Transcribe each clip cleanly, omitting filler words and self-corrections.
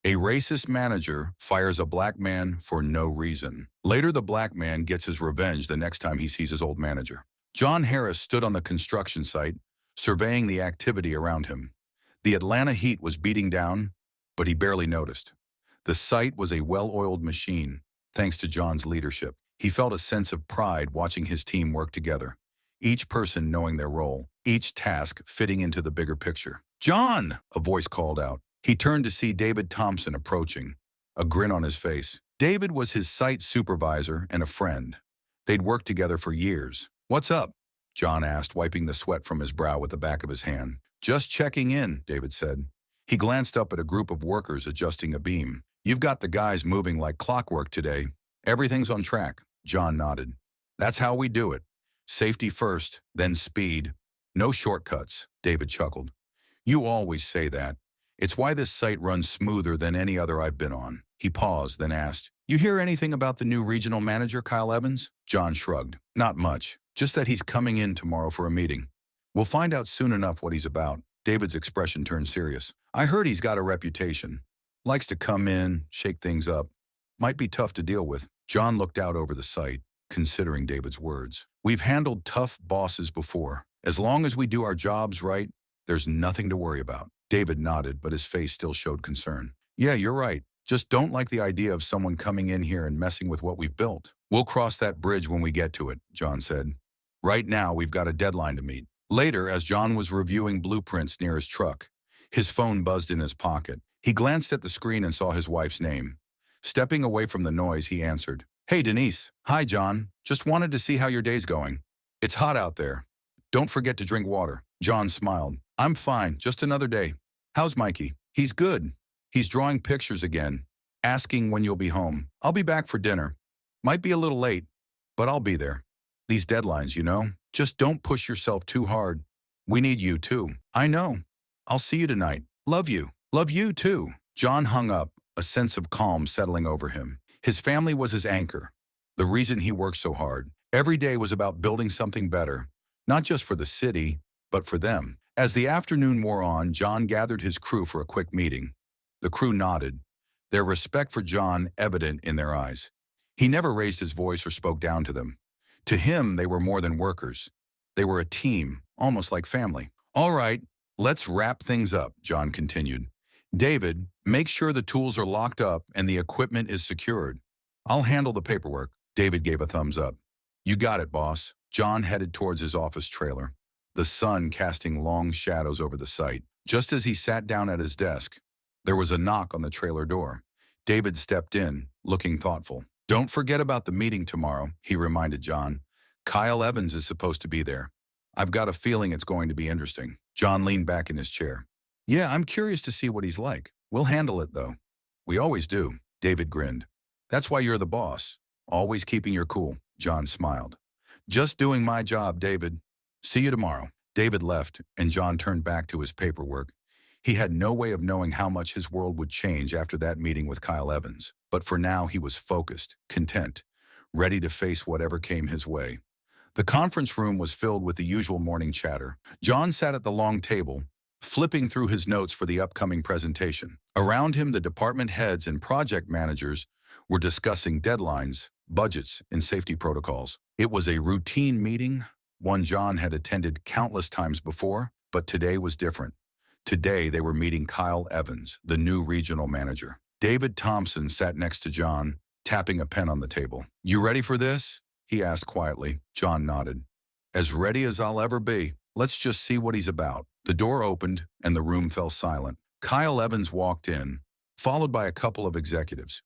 A racist manager fires a black man for no reason. Later, the black man gets his revenge the next time he sees his old manager. John Harris stood on the construction site, surveying the activity around him. The Atlanta heat was beating down, but he barely noticed. The site was a well-oiled machine, thanks to John's leadership. He felt a sense of pride watching his team work together, each person knowing their role, each task fitting into the bigger picture. "John!" a voice called out. He turned to see David Thompson approaching, a grin on his face. David was his site supervisor and a friend. They'd worked together for years. "What's up?" John asked, wiping the sweat from his brow with the back of his hand. "Just checking in," David said. He glanced up at a group of workers adjusting a beam. "You've got the guys moving like clockwork today. Everything's on track." John nodded. "That's how we do it. Safety first, then speed. No shortcuts," David chuckled. "You always say that. It's why this site runs smoother than any other I've been on." He paused, then asked, "You hear anything about the new regional manager, Kyle Evans?" John shrugged. "Not much. Just that he's coming in tomorrow for a meeting. We'll find out soon enough what he's about." David's expression turned serious. "I heard he's got a reputation. Likes to come in, shake things up. Might be tough to deal with." John looked out over the site, considering David's words. "We've handled tough bosses before. As long as we do our jobs right, there's nothing to worry about." David nodded, but his face still showed concern. "Yeah, you're right. Just don't like the idea of someone coming in here and messing with what we've built." "We'll cross that bridge when we get to it," John said. "Right now, we've got a deadline to meet." Later, as John was reviewing blueprints near his truck, his phone buzzed in his pocket. He glanced at the screen and saw his wife's name. Stepping away from the noise, he answered. "Hey, Denise." "Hi, John. Just wanted to see how your day's going. It's hot out there. Don't forget to drink water." John smiled. "I'm fine. Just another day." "How's Mikey?" "He's good. He's drawing pictures again, asking when you'll be home. I'll be back for dinner. Might be a little late, but I'll be there. These deadlines, you know. Just don't push yourself too hard. We need you, too." "I know. I'll see you tonight. Love you." "Love you, too." John hung up, a sense of calm settling over him. His family was his anchor, the reason he worked so hard. Every day was about building something better, not just for the city, but for them. As the afternoon wore on, John gathered his crew for a quick meeting. The crew nodded, their respect for John evident in their eyes. He never raised his voice or spoke down to them. To him, they were more than workers. They were a team, almost like family. "All right, let's wrap things up," John continued. "David, make sure the tools are locked up and the equipment is secured. I'll handle the paperwork." David gave a thumbs up. "You got it, boss." John headed towards his office trailer, the sun casting long shadows over the site. Just as he sat down at his desk, there was a knock on the trailer door. David stepped in, looking thoughtful. "Don't forget about the meeting tomorrow," he reminded John. "Kyle Evans is supposed to be there. I've got a feeling it's going to be interesting." John leaned back in his chair. "Yeah, I'm curious to see what he's like. We'll handle it, though." "We always do," David grinned. "That's why you're the boss. Always keeping your cool." John smiled. "Just doing my job, David. See you tomorrow." David left, and John turned back to his paperwork. He had no way of knowing how much his world would change after that meeting with Kyle Evans. But for now, he was focused, content, ready to face whatever came his way. The conference room was filled with the usual morning chatter. John sat at the long table, flipping through his notes for the upcoming presentation. Around him, the department heads and project managers were discussing deadlines, budgets, and safety protocols. It was a routine meeting, one John had attended countless times before, but today was different. Today, they were meeting Kyle Evans, the new regional manager. David Thompson sat next to John, tapping a pen on the table. "You ready for this?" he asked quietly. John nodded. "As ready as I'll ever be. Let's just see what he's about." The door opened, and the room fell silent. Kyle Evans walked in, followed by a couple of executives.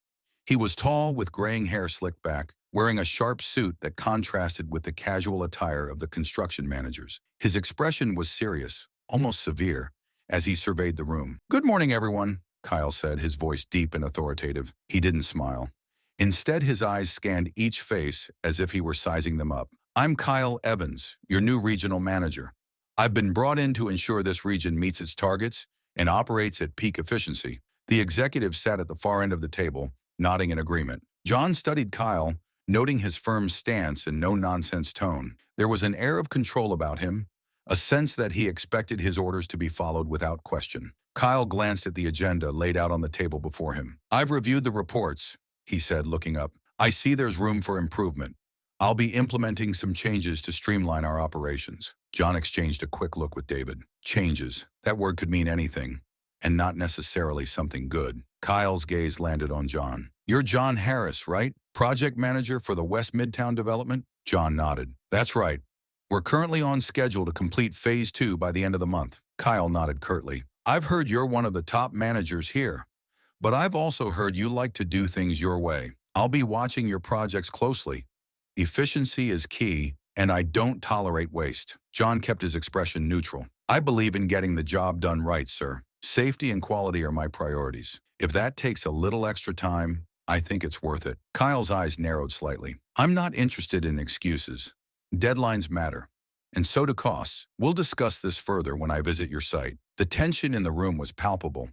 He was tall, with graying hair slicked back, wearing a sharp suit that contrasted with the casual attire of the construction managers. His expression was serious, almost severe, as he surveyed the room. "Good morning, everyone," Kyle said, his voice deep and authoritative. He didn't smile. Instead, his eyes scanned each face as if he were sizing them up. "I'm Kyle Evans, your new regional manager. I've been brought in to ensure this region meets its targets and operates at peak efficiency." The executive sat at the far end of the table, nodding in agreement. John studied Kyle, noting his firm stance and no-nonsense tone. There was an air of control about him, a sense that he expected his orders to be followed without question. Kyle glanced at the agenda laid out on the table before him. "I've reviewed the reports," he said, looking up. "I see there's room for improvement. I'll be implementing some changes to streamline our operations." John exchanged a quick look with David. Changes. That word could mean anything, and not necessarily something good. Kyle's gaze landed on John. "You're John Harris, right? Project manager for the West Midtown development?" John nodded. "That's right. We're currently on schedule to complete Phase 2 by the end of the month." Kyle nodded curtly. "I've heard you're one of the top managers here, but I've also heard you like to do things your way. I'll be watching your projects closely. Efficiency is key, and I don't tolerate waste." John kept his expression neutral. "I believe in getting the job done right, sir. Safety and quality are my priorities. If that takes a little extra time, I think it's worth it." Kyle's eyes narrowed slightly. "I'm not interested in excuses. Deadlines matter, and so do costs. We'll discuss this further when I visit your site." The tension in the room was palpable.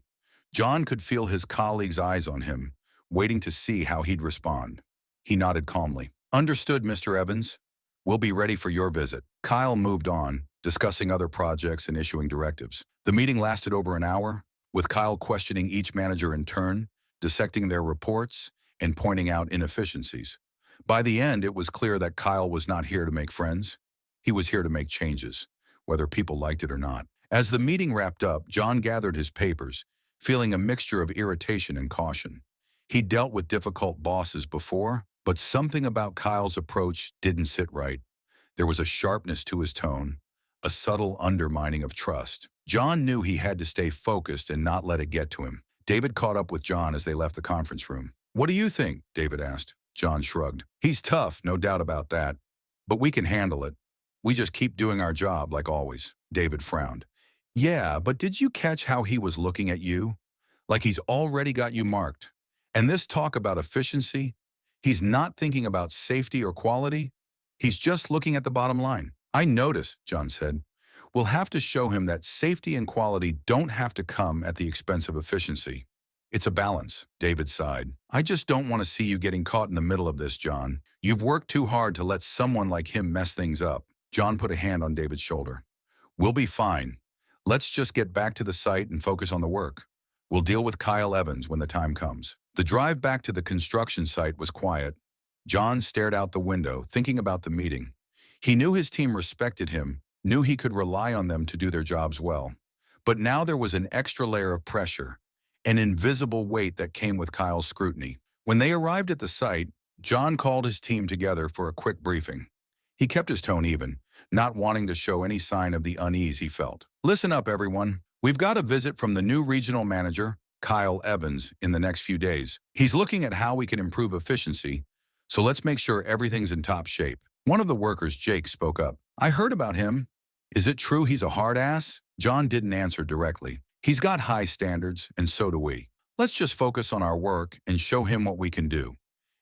John could feel his colleague's eyes on him, waiting to see how he'd respond. He nodded calmly. "Understood, Mr. Evans. We'll be ready for your visit." Kyle moved on, discussing other projects and issuing directives. The meeting lasted over an hour, with Kyle questioning each manager in turn, dissecting their reports, and pointing out inefficiencies. By the end, it was clear that Kyle was not here to make friends. He was here to make changes, whether people liked it or not. As the meeting wrapped up, John gathered his papers, feeling a mixture of irritation and caution. He'd dealt with difficult bosses before, but something about Kyle's approach didn't sit right. There was a sharpness to his tone, a subtle undermining of trust. John knew he had to stay focused and not let it get to him. David caught up with John as they left the conference room. "What do you think?" David asked. John shrugged. "He's tough, no doubt about that, but we can handle it. We just keep doing our job like always." David frowned. "Yeah, but did you catch how he was looking at you? Like he's already got you marked. And this talk about efficiency, he's not thinking about safety or quality. He's just looking at the bottom line." "I notice," John said. "We'll have to show him that safety and quality don't have to come at the expense of efficiency. It's a balance." David sighed. "I just don't want to see you getting caught in the middle of this, John. You've worked too hard to let someone like him mess things up." John put a hand on David's shoulder. "We'll be fine. Let's just get back to the site and focus on the work. We'll deal with Kyle Evans when the time comes." The drive back to the construction site was quiet. John stared out the window, thinking about the meeting. He knew his team respected him, knew he could rely on them to do their jobs well. But now there was an extra layer of pressure, an invisible weight that came with Kyle's scrutiny. When they arrived at the site, John called his team together for a quick briefing. He kept his tone even, not wanting to show any sign of the unease he felt. "Listen up, everyone. We've got a visit from the new regional manager, Kyle Evans, in the next few days. He's looking at how we can improve efficiency, so let's make sure everything's in top shape." One of the workers, Jake, spoke up. "I heard about him. Is it true he's a hard ass?" John didn't answer directly. "He's got high standards, and so do we. Let's just focus on our work and show him what we can do.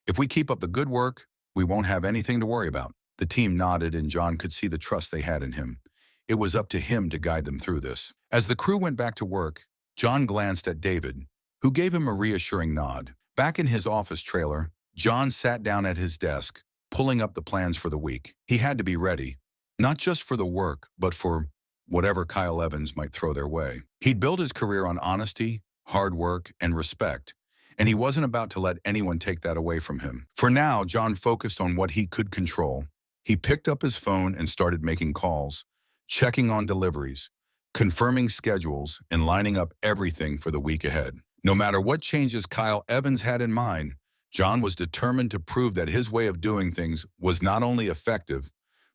If we keep up the good work, we won't have anything to worry about." The team nodded, and John could see the trust they had in him. It was up to him to guide them through this. As the crew went back to work, John glanced at David, who gave him a reassuring nod. Back in his office trailer, John sat down at his desk, pulling up the plans for the week. He had to be ready, not just for the work, but for whatever Kyle Evans might throw their way. He'd built his career on honesty, hard work, and respect, and he wasn't about to let anyone take that away from him. For now, John focused on what he could control. He picked up his phone and started making calls, checking on deliveries, confirming schedules, and lining up everything for the week ahead. No matter what changes Kyle Evans had in mind, John was determined to prove that his way of doing things was not only effective,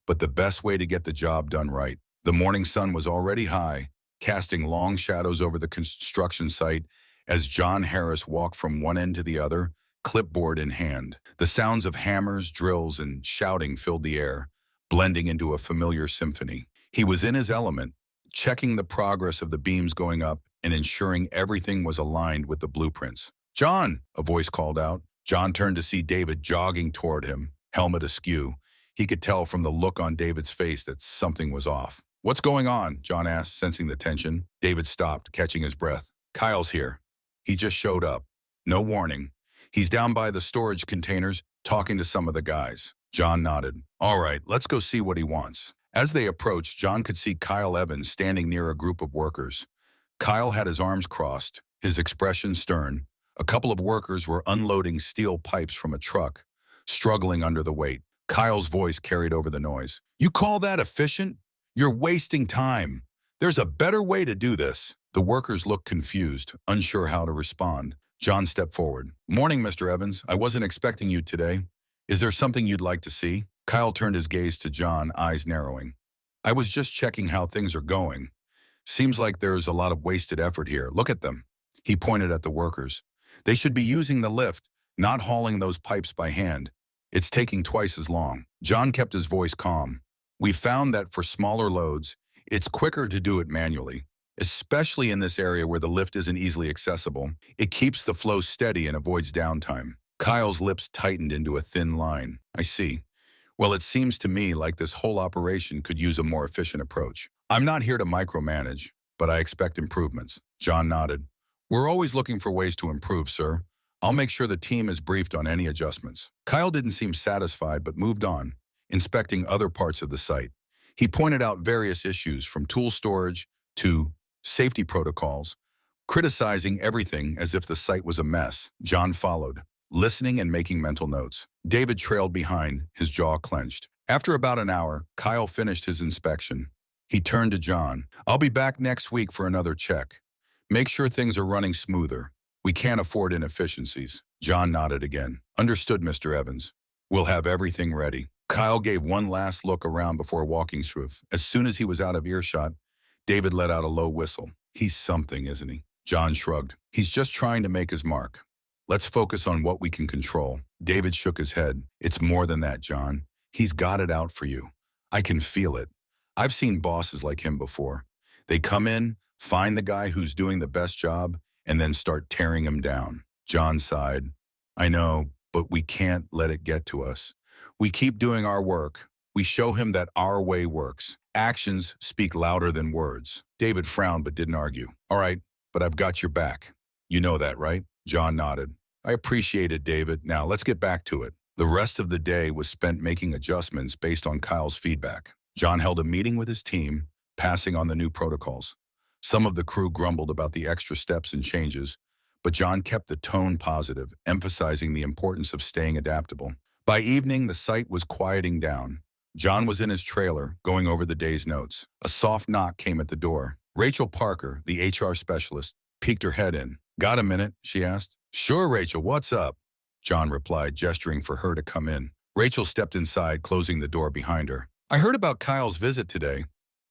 but the best way to get the job done right. The morning sun was already high, casting long shadows over the construction site as John Harris walked from one end to the other, clipboard in hand. The sounds of hammers, drills, and shouting filled the air, blending into a familiar symphony. He was in his element, checking the progress of the beams going up and ensuring everything was aligned with the blueprints. "John!" a voice called out. John turned to see David jogging toward him, helmet askew. He could tell from the look on David's face that something was off. "What's going on?" John asked, sensing the tension. David stopped, catching his breath. "Kyle's here. He just showed up. No warning. He's down by the storage containers, talking to some of the guys." John nodded. "All right, let's go see what he wants." As they approached, John could see Kyle Evans standing near a group of workers. Kyle had his arms crossed, his expression stern. A couple of workers were unloading steel pipes from a truck, struggling under the weight. Kyle's voice carried over the noise. "You call that efficient? You're wasting time. There's a better way to do this." The workers looked confused, unsure how to respond. John stepped forward. "Morning, Mr. Evans. I wasn't expecting you today. Is there something you'd like to see?" Kyle turned his gaze to John, eyes narrowing. "I was just checking how things are going. Seems like there's a lot of wasted effort here. Look at them." He pointed at the workers. "They should be using the lift, not hauling those pipes by hand. It's taking twice as long." John kept his voice calm. "We found that for smaller loads, it's quicker to do it manually, especially in this area where the lift isn't easily accessible. It keeps the flow steady and avoids downtime." Kyle's lips tightened into a thin line. "I see. Well, it seems to me like this whole operation could use a more efficient approach. I'm not here to micromanage, but I expect improvements." John nodded. "We're always looking for ways to improve, sir. I'll make sure the team is briefed on any adjustments." Kyle didn't seem satisfied but moved on, inspecting other parts of the site. He pointed out various issues from tool storage to safety protocols, criticizing everything as if the site was a mess. John followed, listening and making mental notes. David trailed behind, his jaw clenched. After about an hour, Kyle finished his inspection. He turned to John. "I'll be back next week for another check. Make sure things are running smoother. We can't afford inefficiencies." John nodded again. "Understood, Mr. Evans. We'll have everything ready." Kyle gave one last look around before walking through. As soon as he was out of earshot, David let out a low whistle. "He's something, isn't he?" John shrugged. "He's just trying to make his mark. Let's focus on what we can control." David shook his head. "It's more than that, John. He's got it out for you. I can feel it. I've seen bosses like him before. They come in, find the guy who's doing the best job, and then start tearing him down." John sighed. "I know, but we can't let it get to us. We keep doing our work. We show him that our way works. Actions speak louder than words." David frowned but didn't argue. "All right, but I've got your back. You know that, right?" John nodded. "I appreciate it, David. Now let's get back to it." The rest of the day was spent making adjustments based on Kyle's feedback. John held a meeting with his team, passing on the new protocols. Some of the crew grumbled about the extra steps and changes, but John kept the tone positive, emphasizing the importance of staying adaptable. By evening, the site was quieting down. John was in his trailer, going over the day's notes. A soft knock came at the door. Rachel Parker, the HR specialist, peeked her head in. "Got a minute?" she asked. "Sure, Rachel, what's up?" John replied, gesturing for her to come in. Rachel stepped inside, closing the door behind her. "I heard about Kyle's visit today.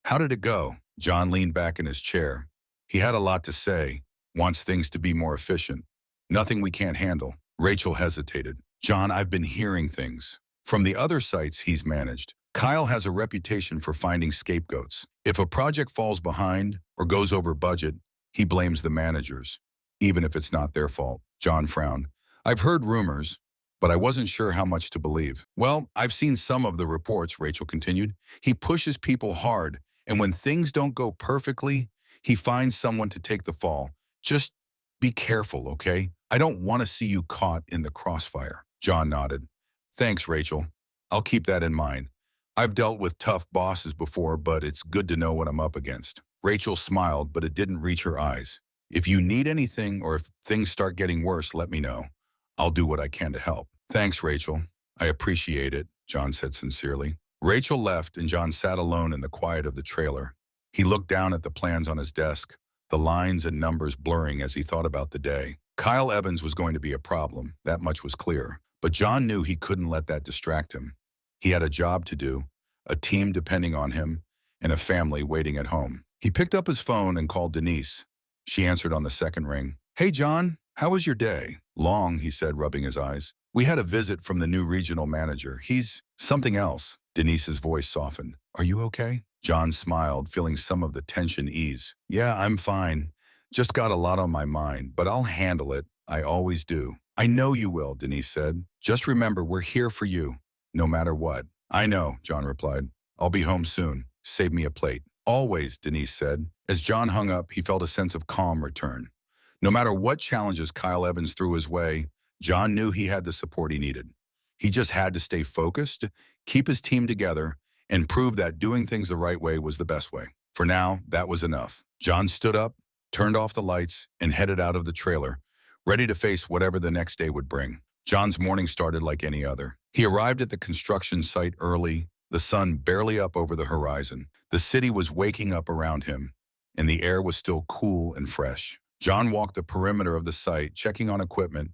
How did it go?" John leaned back in his chair. He had a lot to say, wants things to be more efficient. "Nothing we can't handle." Rachel hesitated. "John, I've been hearing things from the other sites he's managed. Kyle has a reputation for finding scapegoats. If a project falls behind or goes over budget, he blames the managers, even if it's not their fault." John frowned. "I've heard rumors, but I wasn't sure how much to believe." "Well, I've seen some of the reports," Rachel continued. "He pushes people hard, and when things don't go perfectly, he finds someone to take the fall. Just be careful, okay? I don't want to see you caught in the crossfire." John nodded. "Thanks, Rachel. I'll keep that in mind. I've dealt with tough bosses before, but it's good to know what I'm up against." Rachel smiled, but it didn't reach her eyes. "If you need anything or if things start getting worse, let me know. I'll do what I can to help." "Thanks, Rachel. I appreciate it," John said sincerely. Rachel left, and John sat alone in the quiet of the trailer. He looked down at the plans on his desk, the lines and numbers blurring as he thought about the day. Kyle Evans was going to be a problem, that much was clear. But John knew he couldn't let that distract him. He had a job to do, a team depending on him, and a family waiting at home. He picked up his phone and called Denise. She answered on the second ring. "Hey, John, how was your day?" "Long," he said, rubbing his eyes. "We had a visit from the new regional manager. He's something else." Denise's voice softened. "Are you okay?" John smiled, feeling some of the tension ease. "Yeah, I'm fine. Just got a lot on my mind, but I'll handle it. I always do." "I know you will," Denise said. "Just remember, we're here for you, no matter what." "I know," John replied. "I'll be home soon. Save me a plate." "Always," Denise said. As John hung up, he felt a sense of calm return. No matter what challenges Kyle Evans threw his way, John knew he had the support he needed. He just had to stay focused, keep his team together, and prove that doing things the right way was the best way. For now, that was enough. John stood up, turned off the lights, and headed out of the trailer, ready to face whatever the next day would bring. John's morning started like any other. He arrived at the construction site early, the sun barely up over the horizon. The city was waking up around him, and the air was still cool and fresh. John walked the perimeter of the site, checking on equipment,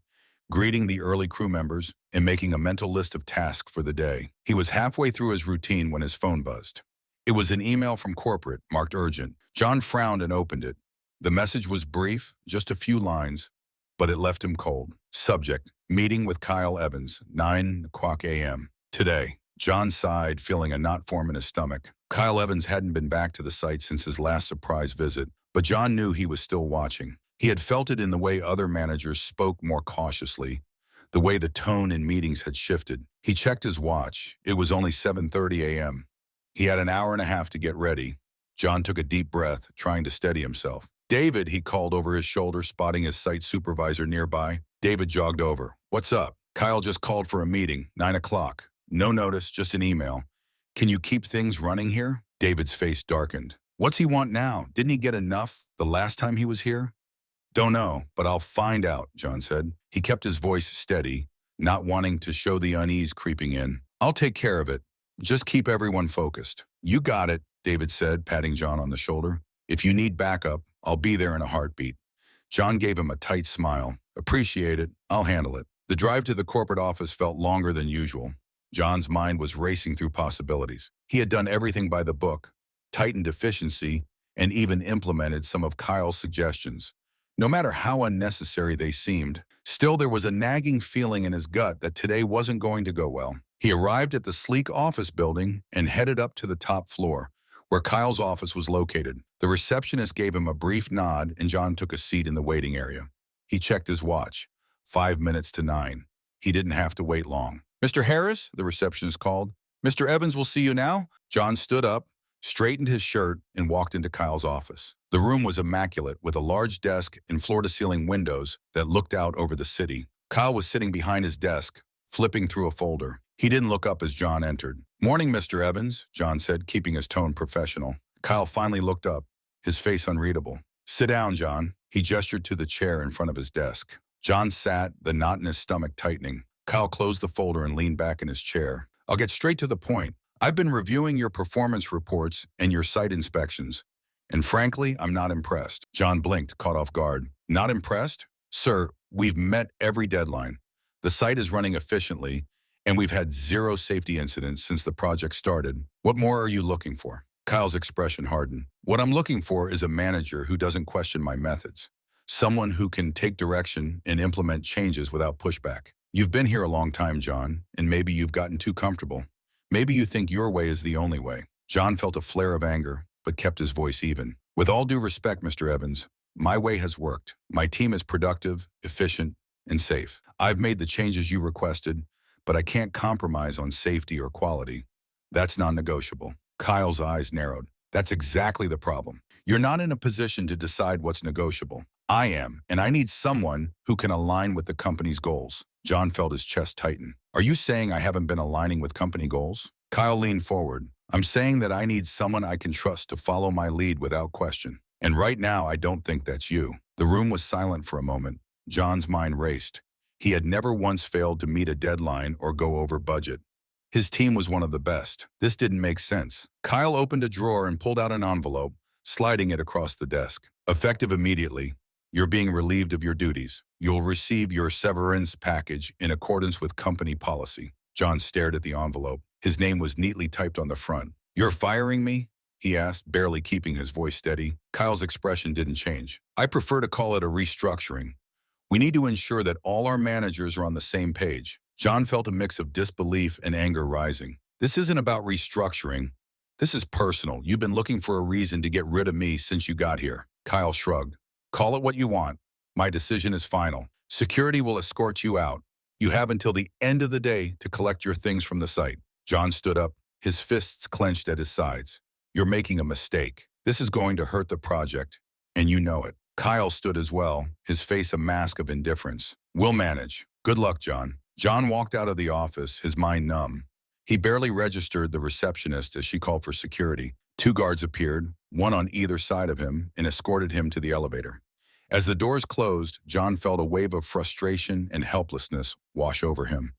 greeting the early crew members, and making a mental list of tasks for the day. He was halfway through his routine when his phone buzzed. It was an email from corporate, marked urgent. John frowned and opened it. The message was brief, just a few lines, but it left him cold. Subject: meeting with Kyle Evans, 9:00 a.m. today. John sighed, feeling a knot form in his stomach. Kyle Evans hadn't been back to the site since his last surprise visit, but John knew he was still watching. He had felt it in the way other managers spoke more cautiously, the way the tone in meetings had shifted. He checked his watch. It was only 7:30 a.m. He had an hour and a half to get ready. John took a deep breath, trying to steady himself. David, he called over his shoulder, spotting his site supervisor nearby. David jogged over. What's up? Kyle just called for a meeting, 9 o'clock. No notice, just an email. Can you keep things running here? David's face darkened. What's he want now? Didn't he get enough the last time he was here? Don't know, but I'll find out, John said. He kept his voice steady, not wanting to show the unease creeping in. I'll take care of it. Just keep everyone focused. You got it, David said, patting John on the shoulder. If you need backup, I'll be there in a heartbeat. John gave him a tight smile. Appreciate it. I'll handle it. The drive to the corporate office felt longer than usual. John's mind was racing through possibilities. He had done everything by the book, tightened efficiency, and even implemented some of Kyle's suggestions. No matter how unnecessary they seemed, still there was a nagging feeling in his gut that today wasn't going to go well. He arrived at the sleek office building and headed up to the top floor, where Kyle's office was located. The receptionist gave him a brief nod, and John took a seat in the waiting area. He checked his watch. 5 minutes to 9. He didn't have to wait long. Mr. Harris, the receptionist called. Mr. Evans will see you now. John stood up, straightened his shirt, and walked into Kyle's office. The room was immaculate, with a large desk and floor-to-ceiling windows that looked out over the city. Kyle was sitting behind his desk, flipping through a folder. He didn't look up as John entered. Morning, Mr. Evans, John said, keeping his tone professional. Kyle finally looked up, his face unreadable. Sit down, John. He gestured to the chair in front of his desk. John sat, the knot in his stomach tightening. Kyle closed the folder and leaned back in his chair. I'll get straight to the point. I've been reviewing your performance reports and your site inspections, and frankly, I'm not impressed. John blinked, caught off guard. Not impressed? Sir, we've met every deadline. The site is running efficiently, and we've had 0 safety incidents since the project started. What more are you looking for? Kyle's expression hardened. What I'm looking for is a manager who doesn't question my methods. Someone who can take direction and implement changes without pushback. You've been here a long time, John, and maybe you've gotten too comfortable. Maybe you think your way is the only way. John felt a flare of anger, but kept his voice even. With all due respect, Mr. Evans, my way has worked. My team is productive, efficient, and safe. I've made the changes you requested, but I can't compromise on safety or quality. That's non-negotiable. Kyle's eyes narrowed. That's exactly the problem. You're not in a position to decide what's negotiable. I am, and I need someone who can align with the company's goals. John felt his chest tighten. Are you saying I haven't been aligning with company goals? Kyle leaned forward. I'm saying that I need someone I can trust to follow my lead without question. And right now, I don't think that's you. The room was silent for a moment. John's mind raced. He had never once failed to meet a deadline or go over budget. His team was one of the best. This didn't make sense. Kyle opened a drawer and pulled out an envelope, sliding it across the desk. Effective immediately, you're being relieved of your duties. You'll receive your severance package in accordance with company policy. John stared at the envelope. His name was neatly typed on the front. You're firing me? He asked, barely keeping his voice steady. Kyle's expression didn't change. I prefer to call it a restructuring. We need to ensure that all our managers are on the same page. John felt a mix of disbelief and anger rising. This isn't about restructuring. This is personal. You've been looking for a reason to get rid of me since you got here. Kyle shrugged. Call it what you want. My decision is final. Security will escort you out. You have until the end of the day to collect your things from the site. John stood up, his fists clenched at his sides. You're making a mistake. This is going to hurt the project, and you know it. Kyle stood as well, his face a mask of indifference. We'll manage. Good luck, John. John walked out of the office, his mind numb. He barely registered the receptionist as she called for security. Two guards appeared, one on either side of him, and escorted him to the elevator. As the doors closed, John felt a wave of frustration and helplessness wash over him.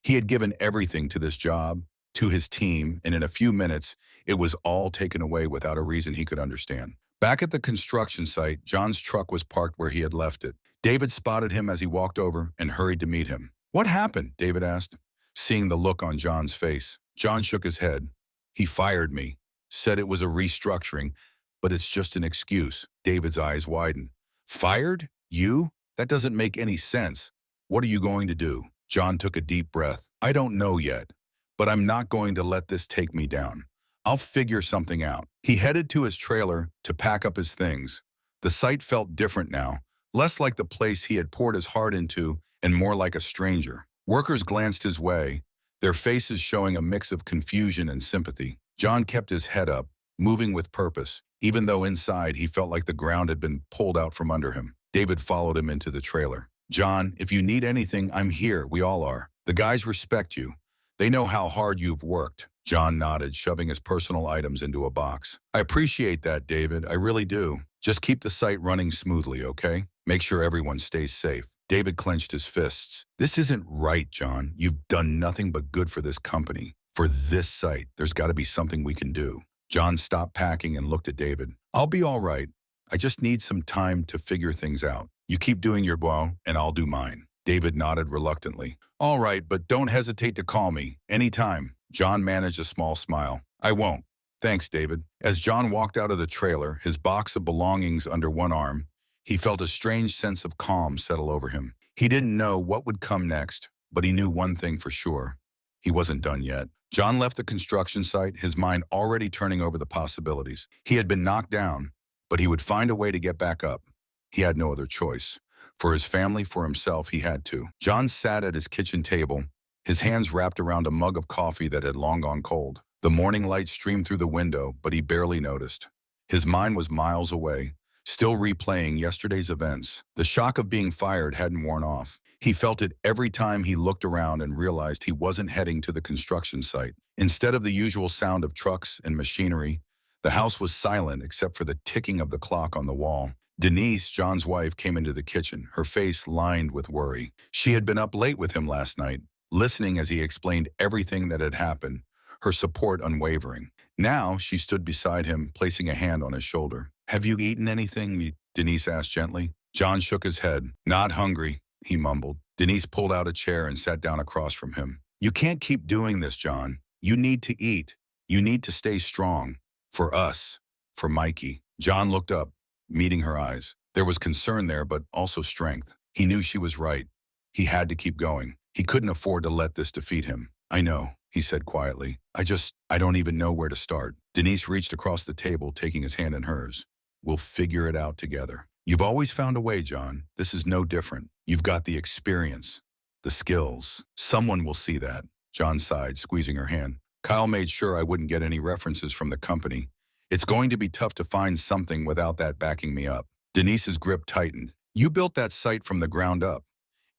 He had given everything to this job, to his team, and in a few minutes, it was all taken away without a reason he could understand. Back at the construction site, John's truck was parked where he had left it. David spotted him as he walked over and hurried to meet him. "What happened?" David asked. Seeing the look on John's face, John shook his head. "He fired me, said it was a restructuring, but it's just an excuse." David's eyes widened. "Fired? You? That doesn't make any sense. What are you going to do?" John took a deep breath. "I don't know yet, but I'm not going to let this take me down. I'll figure something out." He headed to his trailer to pack up his things. The site felt different now, less like the place he had poured his heart into and more like a stranger. Workers glanced his way, their faces showing a mix of confusion and sympathy. John kept his head up, moving with purpose, even though inside he felt like the ground had been pulled out from under him. David followed him into the trailer. "John, if you need anything, I'm here. We all are. The guys respect you. They know how hard you've worked." John nodded, shoving his personal items into a box. "I appreciate that, David. I really do. Just keep the site running smoothly, okay? Make sure everyone stays safe." David clenched his fists. "This isn't right, John. You've done nothing but good for this company. For this site, there's got to be something we can do." John stopped packing and looked at David. "I'll be all right. I just need some time to figure things out. You keep doing your bow, and I'll do mine." David nodded reluctantly. "All right, but don't hesitate to call me. Anytime." John managed a small smile. "I won't. Thanks, David." As John walked out of the trailer, his box of belongings under one arm, he felt a strange sense of calm settle over him. He didn't know what would come next, but he knew one thing for sure. He wasn't done yet. John left the construction site, his mind already turning over the possibilities. He had been knocked down, but he would find a way to get back up. He had no other choice. For his family, for himself, he had to. John sat at his kitchen table, his hands wrapped around a mug of coffee that had long gone cold. The morning light streamed through the window, but he barely noticed. His mind was miles away, still replaying yesterday's events. The shock of being fired hadn't worn off. He felt it every time he looked around and realized he wasn't heading to the construction site. Instead of the usual sound of trucks and machinery, the house was silent except for the ticking of the clock on the wall. Denise, John's wife, came into the kitchen, her face lined with worry. She had been up late with him last night, listening as he explained everything that had happened, her support unwavering. Now she stood beside him, placing a hand on his shoulder. "Have you eaten anything?" Denise asked gently. John shook his head. "Not hungry," he mumbled. Denise pulled out a chair and sat down across from him. "You can't keep doing this, John. You need to eat. You need to stay strong. For us. For Mikey." John looked up, meeting her eyes. There was concern there, but also strength. He knew she was right. He had to keep going. He couldn't afford to let this defeat him. "I know," he said quietly. I don't even know where to start." Denise reached across the table, taking his hand in hers. "We'll figure it out together. You've always found a way, John. This is no different. You've got the experience, the skills. Someone will see that." John sighed, squeezing her hand. "Kyle made sure I wouldn't get any references from the company. It's going to be tough to find something without that backing me up." Denise's grip tightened. "You built that site from the ground up.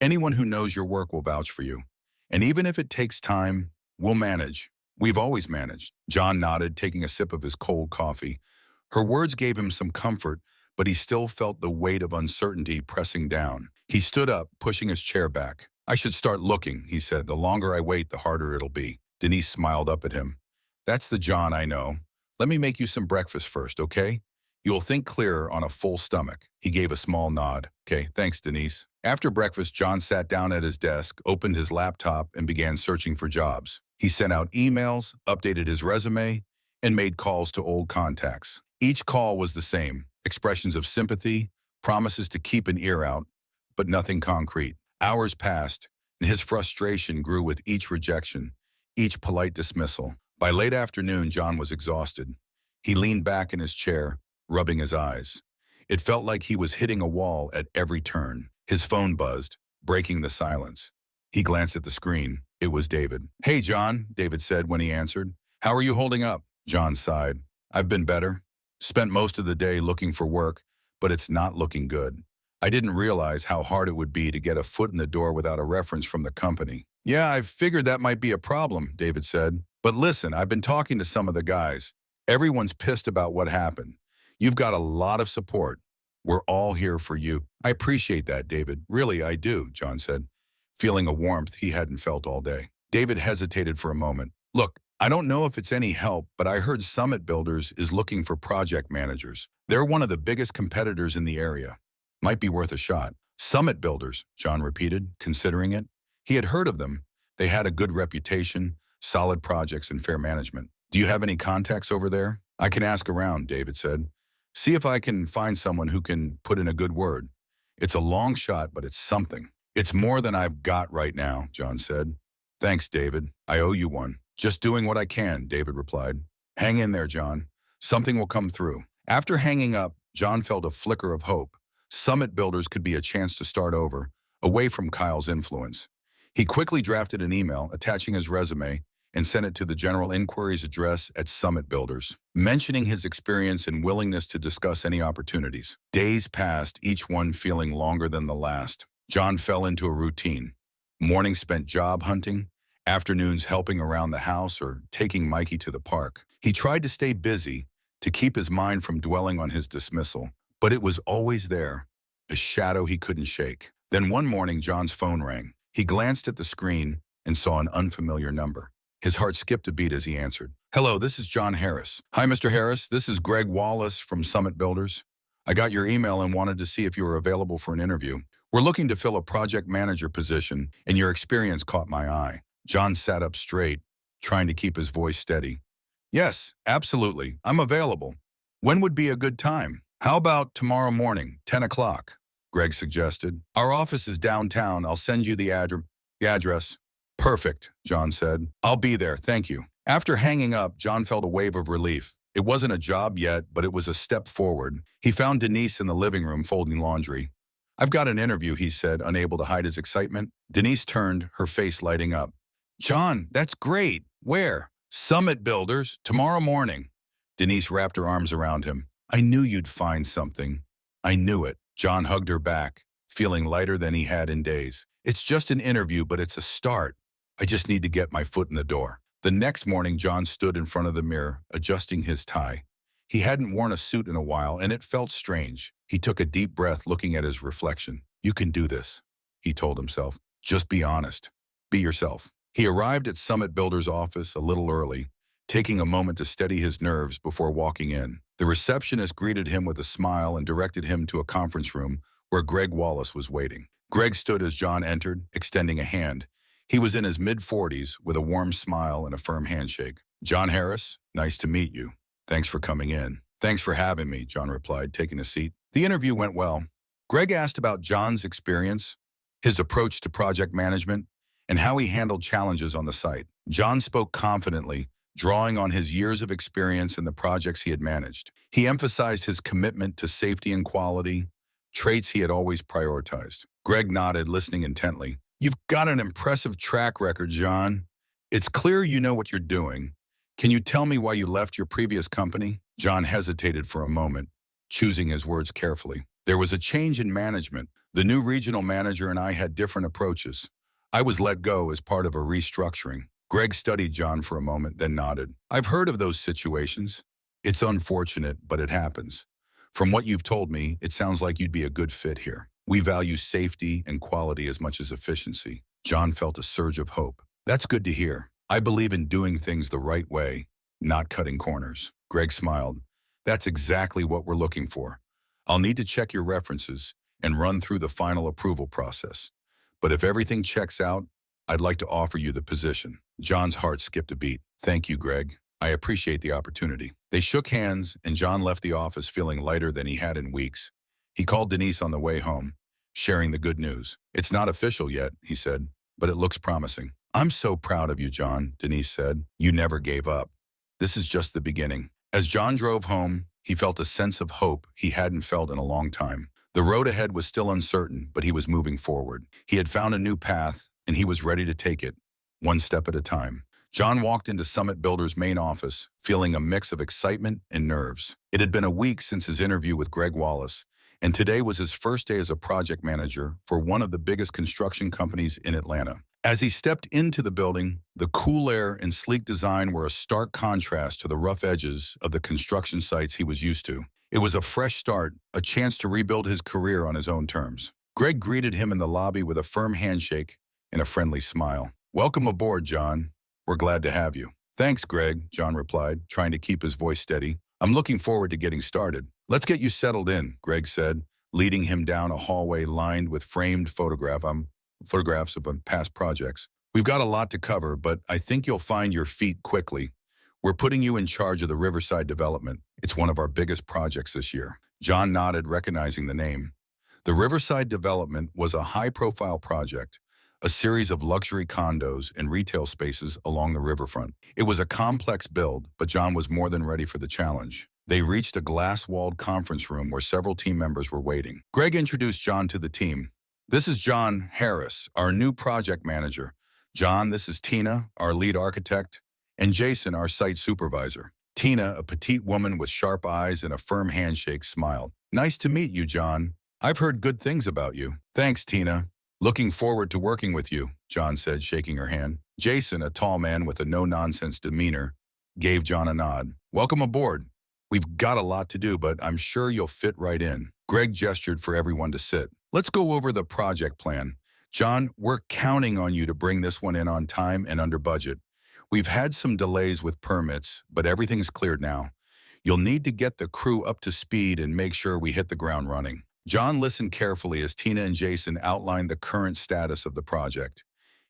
Anyone who knows your work will vouch for you. And even if it takes time, we'll manage. We've always managed." John nodded, taking a sip of his cold coffee. Her words gave him some comfort, but he still felt the weight of uncertainty pressing down. He stood up, pushing his chair back. "I should start looking," he said. "The longer I wait, the harder it'll be." Denise smiled up at him. "That's the John I know. Let me make you some breakfast first, okay? You'll think clearer on a full stomach." He gave a small nod. "Okay, thanks, Denise." After breakfast, John sat down at his desk, opened his laptop, and began searching for jobs. He sent out emails, updated his resume, and made calls to old contacts. Each call was the same, expressions of sympathy, promises to keep an ear out, but nothing concrete. Hours passed, and his frustration grew with each rejection, each polite dismissal. By late afternoon, John was exhausted. He leaned back in his chair, rubbing his eyes. It felt like he was hitting a wall at every turn. His phone buzzed, breaking the silence. He glanced at the screen. It was David. "Hey, John," David said when he answered. "How are you holding up?" John sighed. "I've been better. Spent most of the day looking for work, but it's not looking good. I didn't realize how hard it would be to get a foot in the door without a reference from the company." Yeah, I figured that might be a problem, David said. But listen, I've been talking to some of the guys. Everyone's pissed about what happened. You've got a lot of support. We're all here for you. I appreciate that, David. Really, I do, John said, feeling a warmth he hadn't felt all day. David hesitated for a moment. Look, I don't know if it's any help, but I heard Summit Builders is looking for project managers. They're one of the biggest competitors in the area. Might be worth a shot. Summit Builders, John repeated, considering it. He had heard of them. They had a good reputation, solid projects, and fair management. Do you have any contacts over there? I can ask around, David said. See if I can find someone who can put in a good word. It's a long shot, but it's something. It's more than I've got right now, John said. Thanks, David. I owe you one. Just doing what I can, David replied. Hang in there, John. Something will come through. After hanging up, John felt a flicker of hope. Summit Builders could be a chance to start over, away from Kyle's influence. He quickly drafted an email attaching his resume and sent it to the general inquiries address at Summit Builders, mentioning his experience and willingness to discuss any opportunities. Days passed, each one feeling longer than the last. John fell into a routine. Mornings spent job hunting, afternoons helping around the house or taking Mikey to the park. He tried to stay busy to keep his mind from dwelling on his dismissal, but it was always there, a shadow he couldn't shake. Then one morning, John's phone rang. He glanced at the screen and saw an unfamiliar number. His heart skipped a beat as he answered. Hello, this is John Harris. Hi, Mr. Harris. This is Greg Wallace from Summit Builders. I got your email and wanted to see if you were available for an interview. We're looking to fill a project manager position, and your experience caught my eye. John sat up straight, trying to keep his voice steady. Yes, absolutely. I'm available. When would be a good time? How about tomorrow morning, 10 o'clock? Greg suggested. Our office is downtown. I'll send you the address. Perfect, John said. I'll be there, thank you. After hanging up, John felt a wave of relief. It wasn't a job yet, but it was a step forward. He found Denise in the living room folding laundry. I've got an interview, he said, unable to hide his excitement. Denise turned, her face lighting up. John, that's great. Where? Summit Builders, tomorrow morning. Denise wrapped her arms around him. I knew you'd find something. I knew it. John hugged her back, feeling lighter than he had in days. It's just an interview, but it's a start. I just need to get my foot in the door. The next morning, John stood in front of the mirror, adjusting his tie. He hadn't worn a suit in a while, and it felt strange. He took a deep breath, looking at his reflection. You can do this, he told himself. Just be honest. Be yourself. He arrived at Summit Builders' office a little early, taking a moment to steady his nerves before walking in. The receptionist greeted him with a smile and directed him to a conference room where Greg Wallace was waiting. Greg stood as John entered, extending a hand. He was in his mid-40s with a warm smile and a firm handshake. John Harris, nice to meet you. Thanks for coming in. Thanks for having me, John replied, taking a seat. The interview went well. Greg asked about John's experience, his approach to project management, and how he handled challenges on the site. John spoke confidently, drawing on his years of experience in the projects he had managed. He emphasized his commitment to safety and quality, traits he had always prioritized. Greg nodded, listening intently. You've got an impressive track record, John. It's clear you know what you're doing. Can you tell me why you left your previous company? John hesitated for a moment, choosing his words carefully. There was a change in management. The new regional manager and I had different approaches. I was let go as part of a restructuring. Greg studied John for a moment, then nodded. I've heard of those situations. It's unfortunate, but it happens. From what you've told me, it sounds like you'd be a good fit here. We value safety and quality as much as efficiency. John felt a surge of hope. That's good to hear. I believe in doing things the right way, not cutting corners. Greg smiled. That's exactly what we're looking for. I'll need to check your references and run through the final approval process. But if everything checks out, I'd like to offer you the position. John's heart skipped a beat. Thank you, Greg. I appreciate the opportunity. They shook hands, and John left the office feeling lighter than he had in weeks. He called Denise on the way home, sharing the good news. It's not official yet, he said, but it looks promising. I'm so proud of you, John, Denise said. You never gave up. This is just the beginning. As John drove home, he felt a sense of hope he hadn't felt in a long time. The road ahead was still uncertain, but he was moving forward. He had found a new path, and he was ready to take it, one step at a time. John walked into Summit Builders' main office, feeling a mix of excitement and nerves. It had been a week since his interview with Greg Wallace, and today was his first day as a project manager for one of the biggest construction companies in Atlanta. As he stepped into the building, the cool air and sleek design were a stark contrast to the rough edges of the construction sites he was used to. It was a fresh start, a chance to rebuild his career on his own terms. Greg greeted him in the lobby with a firm handshake and a friendly smile. "Welcome aboard, John. We're glad to have you." "Thanks, Greg," John replied, trying to keep his voice steady. "I'm looking forward to getting started." "Let's get you settled in," Greg said, leading him down a hallway lined with framed photographs of past projects. "We've got a lot to cover, but I think you'll find your feet quickly. We're putting you in charge of the Riverside development. It's one of our biggest projects this year." John nodded, recognizing the name. The Riverside development was a high-profile project, a series of luxury condos and retail spaces along the riverfront. It was a complex build, but John was more than ready for the challenge. They reached a glass-walled conference room where several team members were waiting. Greg introduced John to the team. "This is John Harris, our new project manager. John, this is Tina, our lead architect, and Jason, our site supervisor." Tina, a petite woman with sharp eyes and a firm handshake, smiled. "Nice to meet you, John. I've heard good things about you." "Thanks, Tina. Looking forward to working with you," John said, shaking her hand. Jason, a tall man with a no-nonsense demeanor, gave John a nod. "Welcome aboard. We've got a lot to do, but I'm sure you'll fit right in." Greg gestured for everyone to sit. "Let's go over the project plan. John, we're counting on you to bring this one in on time and under budget. We've had some delays with permits, but everything's cleared now. You'll need to get the crew up to speed and make sure we hit the ground running." John listened carefully as Tina and Jason outlined the current status of the project.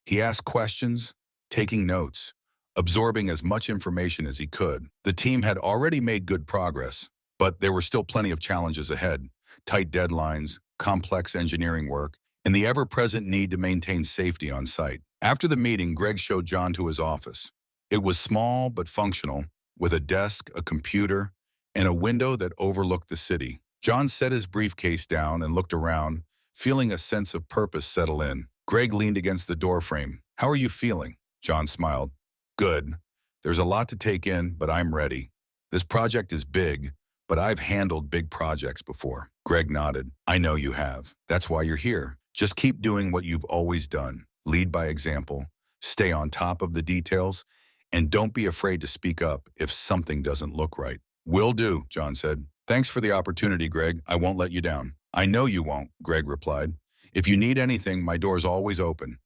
He asked questions, taking notes, absorbing as much information as he could. The team had already made good progress, but there were still plenty of challenges ahead: tight deadlines, complex engineering work, and the ever-present need to maintain safety on site. After the meeting, Greg showed John to his office. It was small but functional, with a desk, a computer, and a window that overlooked the city. John set his briefcase down and looked around, feeling a sense of purpose settle in. Greg leaned against the doorframe. "How are you feeling?" John smiled. "Good. There's a lot to take in, but I'm ready. This project is big, but I've handled big projects before." Greg nodded. "I know you have. That's why you're here. Just keep doing what you've always done. Lead by example. Stay on top of the details, and don't be afraid to speak up if something doesn't look right." "Will do," John said. "Thanks for the opportunity, Greg. I won't let you down." "I know you won't," Greg replied. "If you need anything, my door's always open.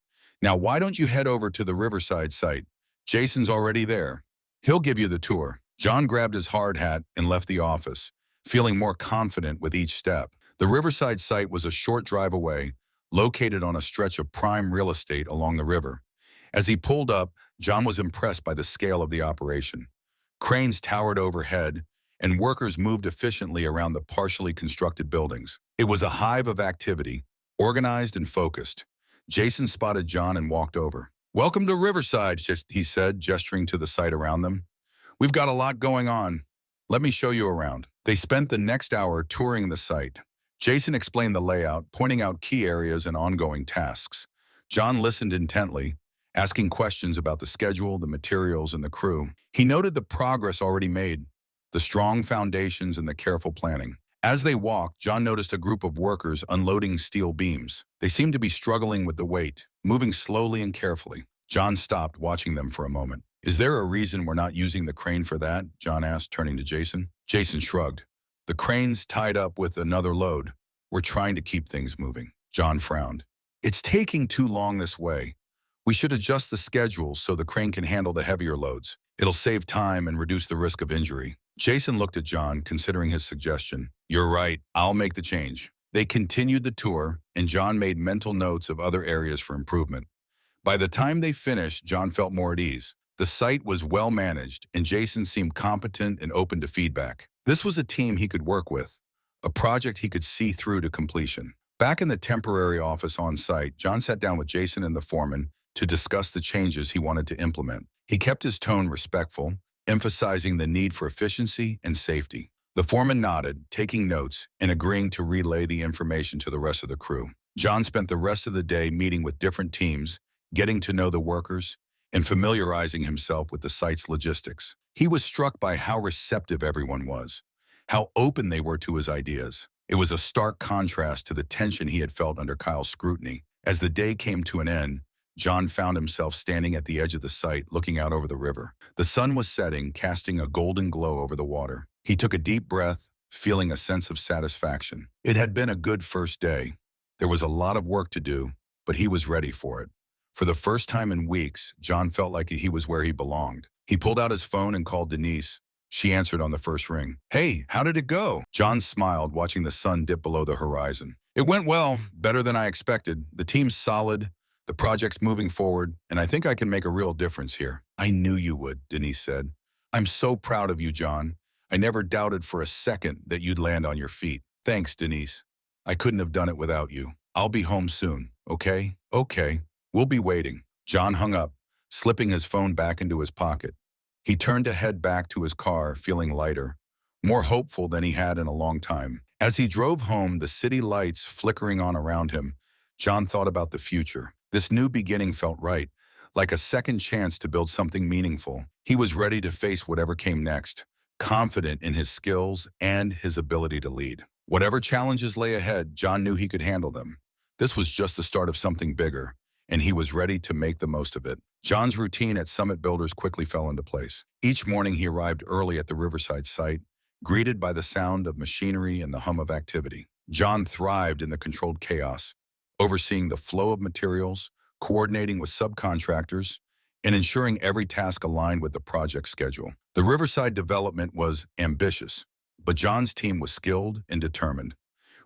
Now, why don't you head over to the Riverside site? Jason's already there. He'll give you the tour." John grabbed his hard hat and left the office, feeling more confident with each step. The Riverside site was a short drive away, located on a stretch of prime real estate along the river. As he pulled up, John was impressed by the scale of the operation. Cranes towered overhead, and workers moved efficiently around the partially constructed buildings. It was a hive of activity, organized and focused. Jason spotted John and walked over. "Welcome to Riverside," he said, gesturing to the site around them. "We've got a lot going on. Let me show you around." They spent the next hour touring the site. Jason explained the layout, pointing out key areas and ongoing tasks. John listened intently, asking questions about the schedule, the materials, and the crew. He noted the progress already made, the strong foundations and the careful planning. As they walked, John noticed a group of workers unloading steel beams. They seemed to be struggling with the weight, moving slowly and carefully. John stopped, watching them for a moment. "Is there a reason we're not using the crane for that?" John asked, turning to Jason. Jason shrugged. "The crane's tied up with another load. We're trying to keep things moving." John frowned. "It's taking too long this way. We should adjust the schedule so the crane can handle the heavier loads. It'll save time and reduce the risk of injury." Jason looked at John, considering his suggestion. "You're right. I'll make the change." They continued the tour, and John made mental notes of other areas for improvement. By the time they finished, John felt more at ease. The site was well managed, and Jason seemed competent and open to feedback. This was a team he could work with, a project he could see through to completion. Back in the temporary office on site, John sat down with Jason and the foreman to discuss the changes he wanted to implement. He kept his tone respectful, emphasizing the need for efficiency and safety. The foreman nodded, taking notes and agreeing to relay the information to the rest of the crew. John spent the rest of the day meeting with different teams, getting to know the workers, and familiarizing himself with the site's logistics. He was struck by how receptive everyone was, how open they were to his ideas. It was a stark contrast to the tension he had felt under Kyle's scrutiny. As the day came to an end, John found himself standing at the edge of the site, looking out over the river. The sun was setting, casting a golden glow over the water. He took a deep breath, feeling a sense of satisfaction. It had been a good first day. There was a lot of work to do, but he was ready for it. For the first time in weeks, John felt like he was where he belonged. He pulled out his phone and called Denise. She answered on the first ring. "Hey, how did it go?" John smiled, watching the sun dip below the horizon. "It went well, better than I expected. The team's solid, the project's moving forward, and I think I can make a real difference here." "I knew you would," Denise said. "I'm so proud of you, John. I never doubted for a second that you'd land on your feet." "Thanks, Denise. I couldn't have done it without you. I'll be home soon, okay?" "Okay, we'll be waiting." John hung up, slipping his phone back into his pocket. He turned to head back to his car, feeling lighter, more hopeful than he had in a long time. As he drove home, the city lights flickering on around him, John thought about the future. This new beginning felt right, like a second chance to build something meaningful. He was ready to face whatever came next, confident in his skills and his ability to lead. Whatever challenges lay ahead, John knew he could handle them. This was just the start of something bigger, and he was ready to make the most of it. John's routine at Summit Builders quickly fell into place. Each morning he arrived early at the Riverside site, greeted by the sound of machinery and the hum of activity. John thrived in the controlled chaos, overseeing the flow of materials, coordinating with subcontractors, and ensuring every task aligned with the project schedule. The Riverside development was ambitious, but John's team was skilled and determined.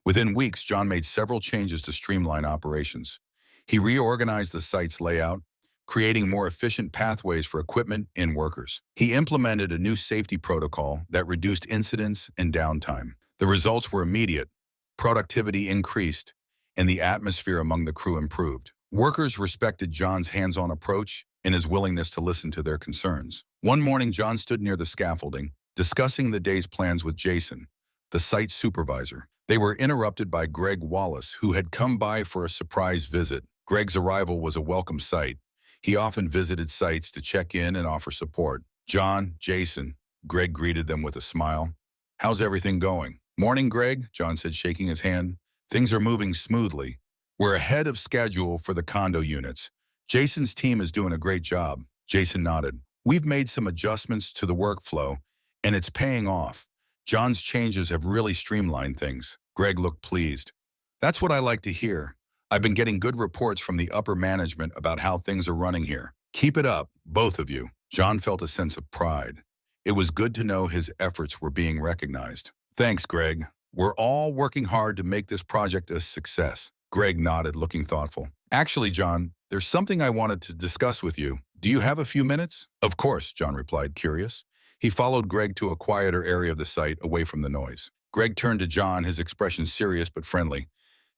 Within weeks, John made several changes to streamline operations. He reorganized the site's layout, creating more efficient pathways for equipment and workers. He implemented a new safety protocol that reduced incidents and downtime. The results were immediate. Productivity increased, and the atmosphere among the crew improved. Workers respected John's hands-on approach and his willingness to listen to their concerns. One morning, John stood near the scaffolding, discussing the day's plans with Jason, the site supervisor. They were interrupted by Greg Wallace, who had come by for a surprise visit. Greg's arrival was a welcome sight. He often visited sites to check in and offer support. "John, Jason," Greg greeted them with a smile. "How's everything going?" "Morning, Greg," John said, shaking his hand. "Things are moving smoothly. We're ahead of schedule for the condo units. Jason's team is doing a great job." Jason nodded. "We've made some adjustments to the workflow, and it's paying off. John's changes have really streamlined things." Greg looked pleased. "That's what I like to hear. I've been getting good reports from the upper management about how things are running here. Keep it up, both of you." John felt a sense of pride. It was good to know his efforts were being recognized. "Thanks, Greg. We're all working hard to make this project a success." Greg nodded, looking thoughtful. "Actually, John, there's something I wanted to discuss with you. Do you have a few minutes?" "Of course," John replied, curious. He followed Greg to a quieter area of the site, away from the noise. Greg turned to John, his expression serious but friendly.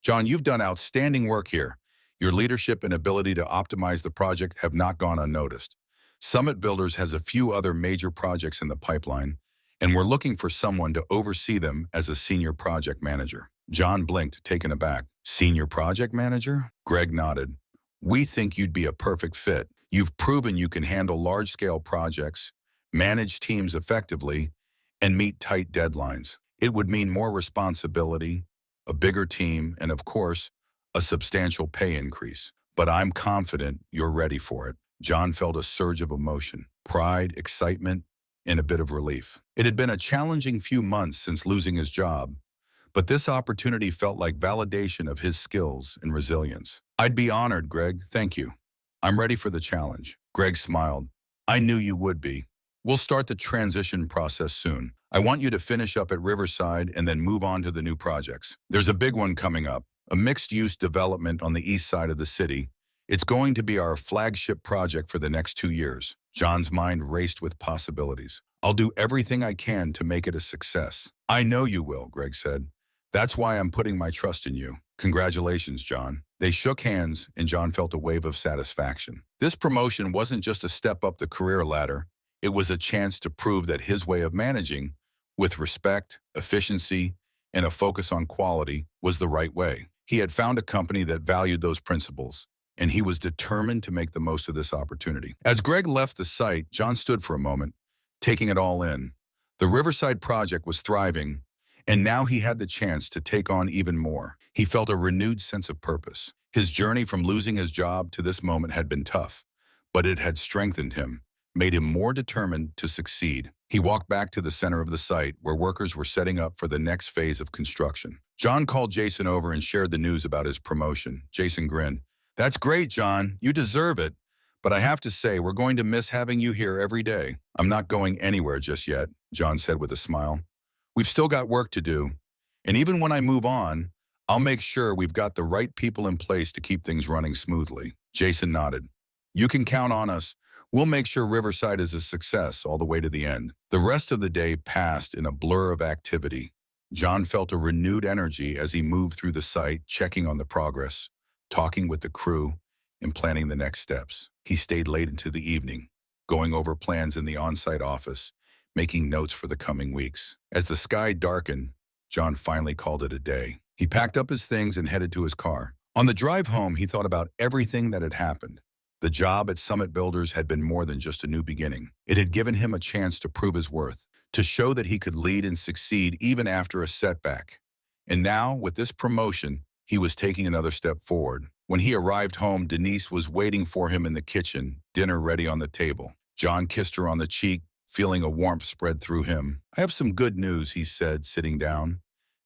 "John, you've done outstanding work here. Your leadership and ability to optimize the project have not gone unnoticed. Summit Builders has a few other major projects in the pipeline, and we're looking for someone to oversee them as a senior project manager." John blinked, taken aback. "Senior project manager?" Greg nodded. "We think you'd be a perfect fit. You've proven you can handle large-scale projects, manage teams effectively, and meet tight deadlines. It would mean more responsibility, a bigger team, and of course, a substantial pay increase. But I'm confident you're ready for it." John felt a surge of emotion, pride, excitement, and a bit of relief. It had been a challenging few months since losing his job, but this opportunity felt like validation of his skills and resilience. "I'd be honored, Greg. Thank you. I'm ready for the challenge." Greg smiled. "I knew you would be. We'll start the transition process soon. I want you to finish up at Riverside and then move on to the new projects. There's a big one coming up, a mixed-use development on the east side of the city. It's going to be our flagship project for the next 2 years." John's mind raced with possibilities. "I'll do everything I can to make it a success." "I know you will," Greg said. "That's why I'm putting my trust in you." "Congratulations, John." They shook hands, and John felt a wave of satisfaction. This promotion wasn't just a step up the career ladder. It was a chance to prove that his way of managing, with respect, efficiency, and a focus on quality, was the right way. He had found a company that valued those principles, and he was determined to make the most of this opportunity. As Greg left the site, John stood for a moment, taking it all in. The Riverside project was thriving, and now he had the chance to take on even more. He felt a renewed sense of purpose. His journey from losing his job to this moment had been tough, but it had strengthened him, made him more determined to succeed. He walked back to the center of the site where workers were setting up for the next phase of construction. John called Jason over and shared the news about his promotion. Jason grinned. "That's great, John. You deserve it. But I have to say, we're going to miss having you here every day." "I'm not going anywhere just yet," John said with a smile. "We've still got work to do. And even when I move on, I'll make sure we've got the right people in place to keep things running smoothly." Jason nodded. "You can count on us. We'll make sure Riverside is a success all the way to the end." The rest of the day passed in a blur of activity. John felt a renewed energy as he moved through the site, checking on the progress, talking with the crew, and planning the next steps. He stayed late into the evening, going over plans in the on-site office, making notes for the coming weeks. As the sky darkened, John finally called it a day. He packed up his things and headed to his car. On the drive home, he thought about everything that had happened. The job at Summit Builders had been more than just a new beginning. It had given him a chance to prove his worth, to show that he could lead and succeed even after a setback. And now, with this promotion, he was taking another step forward. When he arrived home, Denise was waiting for him in the kitchen, dinner ready on the table. John kissed her on the cheek, feeling a warmth spread through him. "I have some good news," he said, sitting down.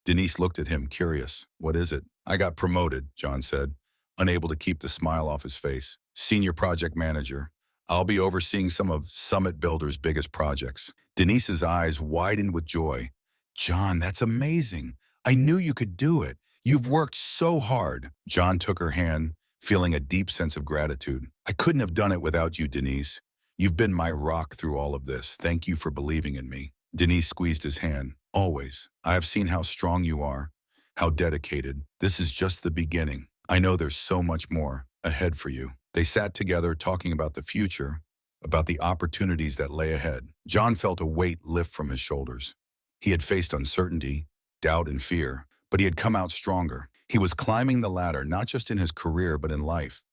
Denise looked at him, curious. "What is it?" "I got promoted," John said, unable to keep the smile off his face. "Senior project manager. I'll be overseeing some of Summit Builders' biggest projects." Denise's eyes widened with joy. "John, that's amazing. I knew you could do it. You've worked so hard." John took her hand, feeling a deep sense of gratitude. "I couldn't have done it without you, Denise. You've been my rock through all of this. Thank you for believing in me." Denise squeezed his hand. "Always. I have seen how strong you are, how dedicated. This is just the beginning. I know there's so much more ahead for you." They sat together talking about the future, about the opportunities that lay ahead. John felt a weight lift from his shoulders. He had faced uncertainty, doubt, and fear, but he had come out stronger. He was climbing the ladder, not just in his career, but in life,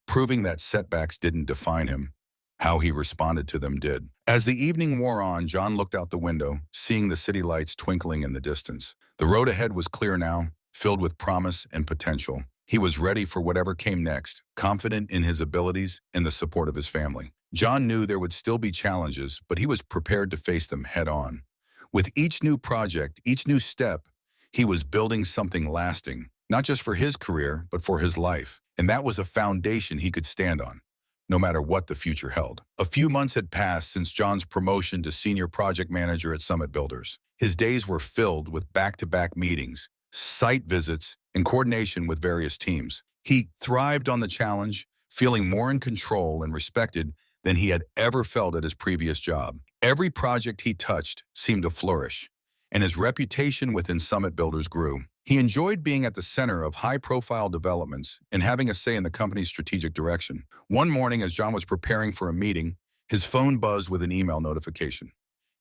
proving that setbacks didn't define him. How he responded to them did. As the evening wore on, John looked out the window, seeing the city lights twinkling in the distance. The road ahead was clear now, filled with promise and potential. He was ready for whatever came next, confident in his abilities and the support of his family. John knew there would still be challenges, but he was prepared to face them head on. With each new project, each new step, he was building something lasting, not just for his career, but for his life. And that was a foundation he could stand on, no matter what the future held. A few months had passed since John's promotion to senior project manager at Summit Builders. His days were filled with back-to-back meetings, site visits, and coordination with various teams. He thrived on the challenge, feeling more in control and respected than he had ever felt at his previous job. Every project he touched seemed to flourish, and his reputation within Summit Builders grew. He enjoyed being at the center of high-profile developments and having a say in the company's strategic direction. One morning, as John was preparing for a meeting, his phone buzzed with an email notification.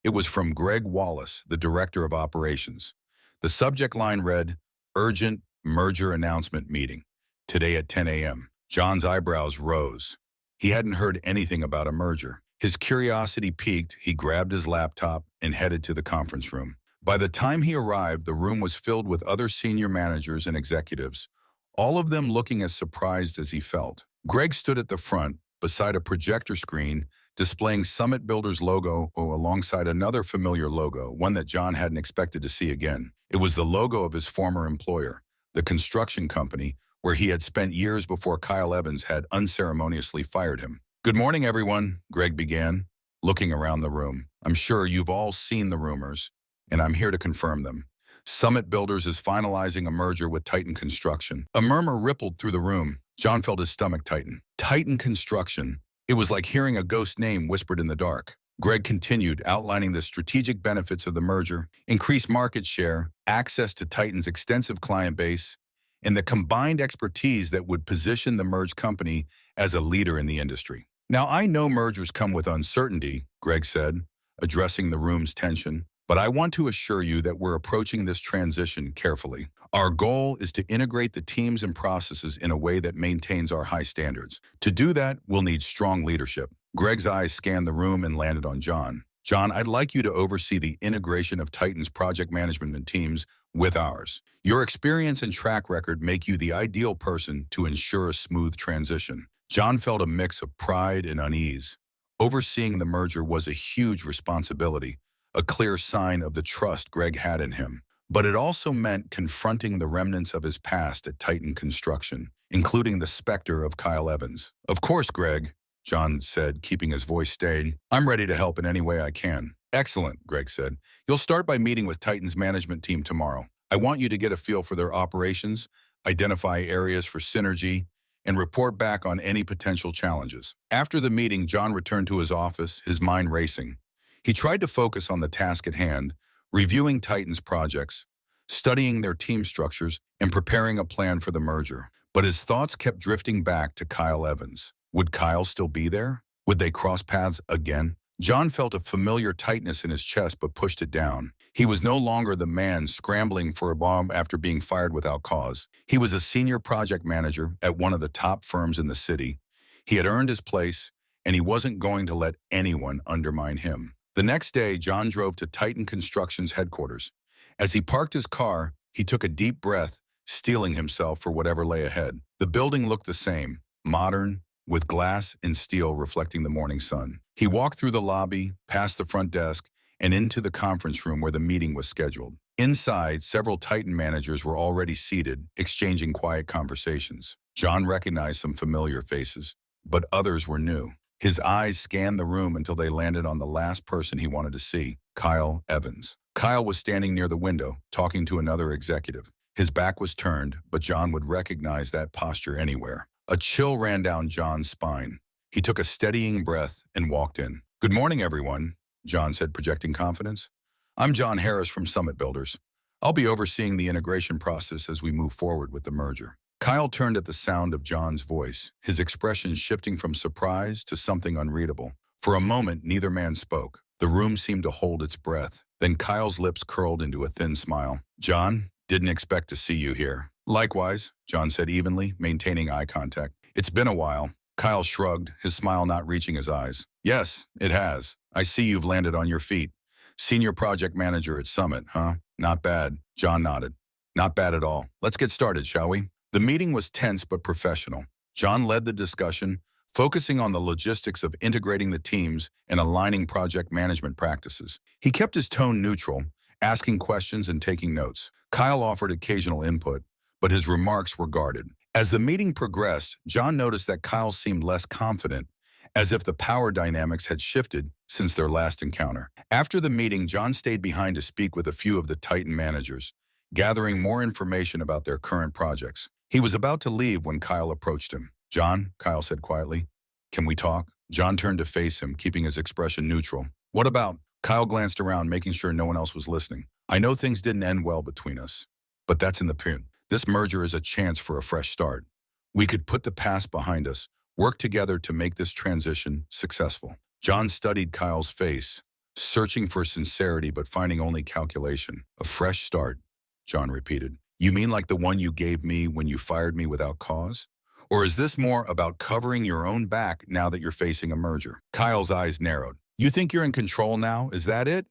It was from Greg Wallace, the director of operations. The subject line read, "Urgent Merger Announcement Meeting, today at 10 a.m. John's eyebrows rose. He hadn't heard anything about a merger. His curiosity piqued, he grabbed his laptop and headed to the conference room. By the time he arrived, the room was filled with other senior managers and executives, all of them looking as surprised as he felt. Greg stood at the front, beside a projector screen, displaying Summit Builders' logo alongside another familiar logo, one that John hadn't expected to see again. It was the logo of his former employer, the construction company, where he had spent years before Kyle Evans had unceremoniously fired him. "Good morning, everyone," Greg began, looking around the room. "I'm sure you've all seen the rumors, and I'm here to confirm them. Summit Builders is finalizing a merger with Titan Construction." A murmur rippled through the room. John felt his stomach tighten. Titan Construction. It was like hearing a ghost name whispered in the dark. Greg continued, outlining the strategic benefits of the merger: increased market share, access to Titan's extensive client base, and the combined expertise that would position the merged company as a leader in the industry. "Now, I know mergers come with uncertainty," Greg said, addressing the room's tension, "but I want to assure you that we're approaching this transition carefully. Our goal is to integrate the teams and processes in a way that maintains our high standards. To do that, we'll need strong leadership." Greg's eyes scanned the room and landed on John. "John, I'd like you to oversee the integration of Titan's project management teams with ours. Your experience and track record make you the ideal person to ensure a smooth transition. John felt a mix of pride and unease. Overseeing the merger was a huge responsibility, a clear sign of the trust Greg had in him. But it also meant confronting the remnants of his past at Titan Construction, including the specter of Kyle Evans. Of course, Greg, John said, keeping his voice steady. I'm ready to help in any way I can. Excellent, Greg said. You'll start by meeting with Titan's management team tomorrow. I want you to get a feel for their operations, identify areas for synergy, and report back on any potential challenges. After the meeting, John returned to his office, his mind racing. He tried to focus on the task at hand, reviewing Titan's projects, studying their team structures, and preparing a plan for the merger. But his thoughts kept drifting back to Kyle Evans. Would Kyle still be there? Would they cross paths again? John felt a familiar tightness in his chest but pushed it down. He was no longer the man scrambling for a bomb after being fired without cause. He was a senior project manager at one of the top firms in the city. He had earned his place, and he wasn't going to let anyone undermine him. The next day, John drove to Titan Construction's headquarters. As he parked his car, he took a deep breath, steeling himself for whatever lay ahead. The building looked the same, modern, with glass and steel reflecting the morning sun. He walked through the lobby, past the front desk, and into the conference room where the meeting was scheduled. Inside, several Titan managers were already seated, exchanging quiet conversations. John recognized some familiar faces, but others were new. His eyes scanned the room until they landed on the last person he wanted to see, Kyle Evans. Kyle was standing near the window, talking to another executive. His back was turned, but John would recognize that posture anywhere. A chill ran down John's spine. He took a steadying breath and walked in. Good morning, everyone, John said, projecting confidence. I'm John Harris from Summit Builders. I'll be overseeing the integration process as we move forward with the merger. Kyle turned at the sound of John's voice, his expression shifting from surprise to something unreadable. For a moment, neither man spoke. The room seemed to hold its breath. Then Kyle's lips curled into a thin smile. John, didn't expect to see you here. Likewise, John said evenly, maintaining eye contact. It's been a while. Kyle shrugged, his smile not reaching his eyes. Yes, it has. I see you've landed on your feet. Senior project manager at Summit, huh? Not bad. John nodded. Not bad at all. Let's get started, shall we? The meeting was tense but professional. John led the discussion, focusing on the logistics of integrating the teams and aligning project management practices. He kept his tone neutral, asking questions and taking notes. Kyle offered occasional input, but his remarks were guarded. As the meeting progressed, John noticed that Kyle seemed less confident, as if the power dynamics had shifted since their last encounter. After the meeting, John stayed behind to speak with a few of the Titan managers, gathering more information about their current projects. He was about to leave when Kyle approached him. John, Kyle said quietly, can we talk? John turned to face him, keeping his expression neutral. What about? Kyle glanced around, making sure no one else was listening. I know things didn't end well between us, but that's in the pin. This merger is a chance for a fresh start. We could put the past behind us, work together to make this transition successful. John studied Kyle's face, searching for sincerity but finding only calculation. A fresh start, John repeated. You mean like the one you gave me when you fired me without cause? Or is this more about covering your own back now that you're facing a merger? Kyle's eyes narrowed. You think you're in control now, is that it?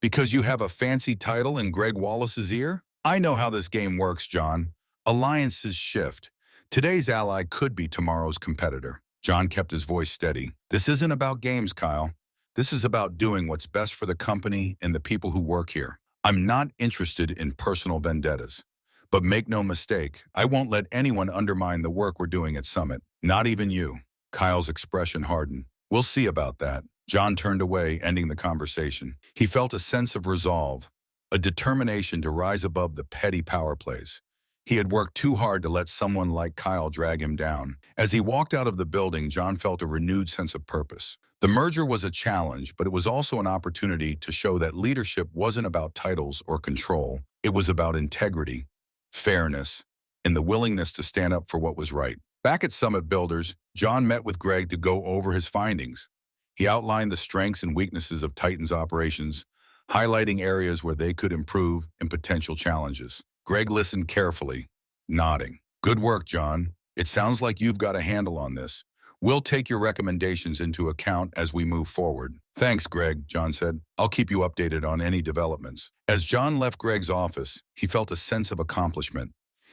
Because you have a fancy title in Greg Wallace's ear? I know how this game works, John. Alliances shift. Today's ally could be tomorrow's competitor. John kept his voice steady. This isn't about games, Kyle. This is about doing what's best for the company and the people who work here. I'm not interested in personal vendettas. But make no mistake, I won't let anyone undermine the work we're doing at Summit. Not even you. Kyle's expression hardened. We'll see about that. John turned away, ending the conversation. He felt a sense of resolve, a determination to rise above the petty power plays. He had worked too hard to let someone like Kyle drag him down. As he walked out of the building, John felt a renewed sense of purpose. The merger was a challenge, but it was also an opportunity to show that leadership wasn't about titles or control. It was about integrity, fairness, and the willingness to stand up for what was right. Back at Summit Builders, John met with Greg to go over his findings. He outlined the strengths and weaknesses of Titan's operations, highlighting areas where they could improve and potential challenges. Greg listened carefully, nodding. Good work, John. It sounds like you've got a handle on this. We'll take your recommendations into account as we move forward. Thanks, Greg, John said. I'll keep you updated on any developments. As John left Greg's office, he felt a sense of accomplishment.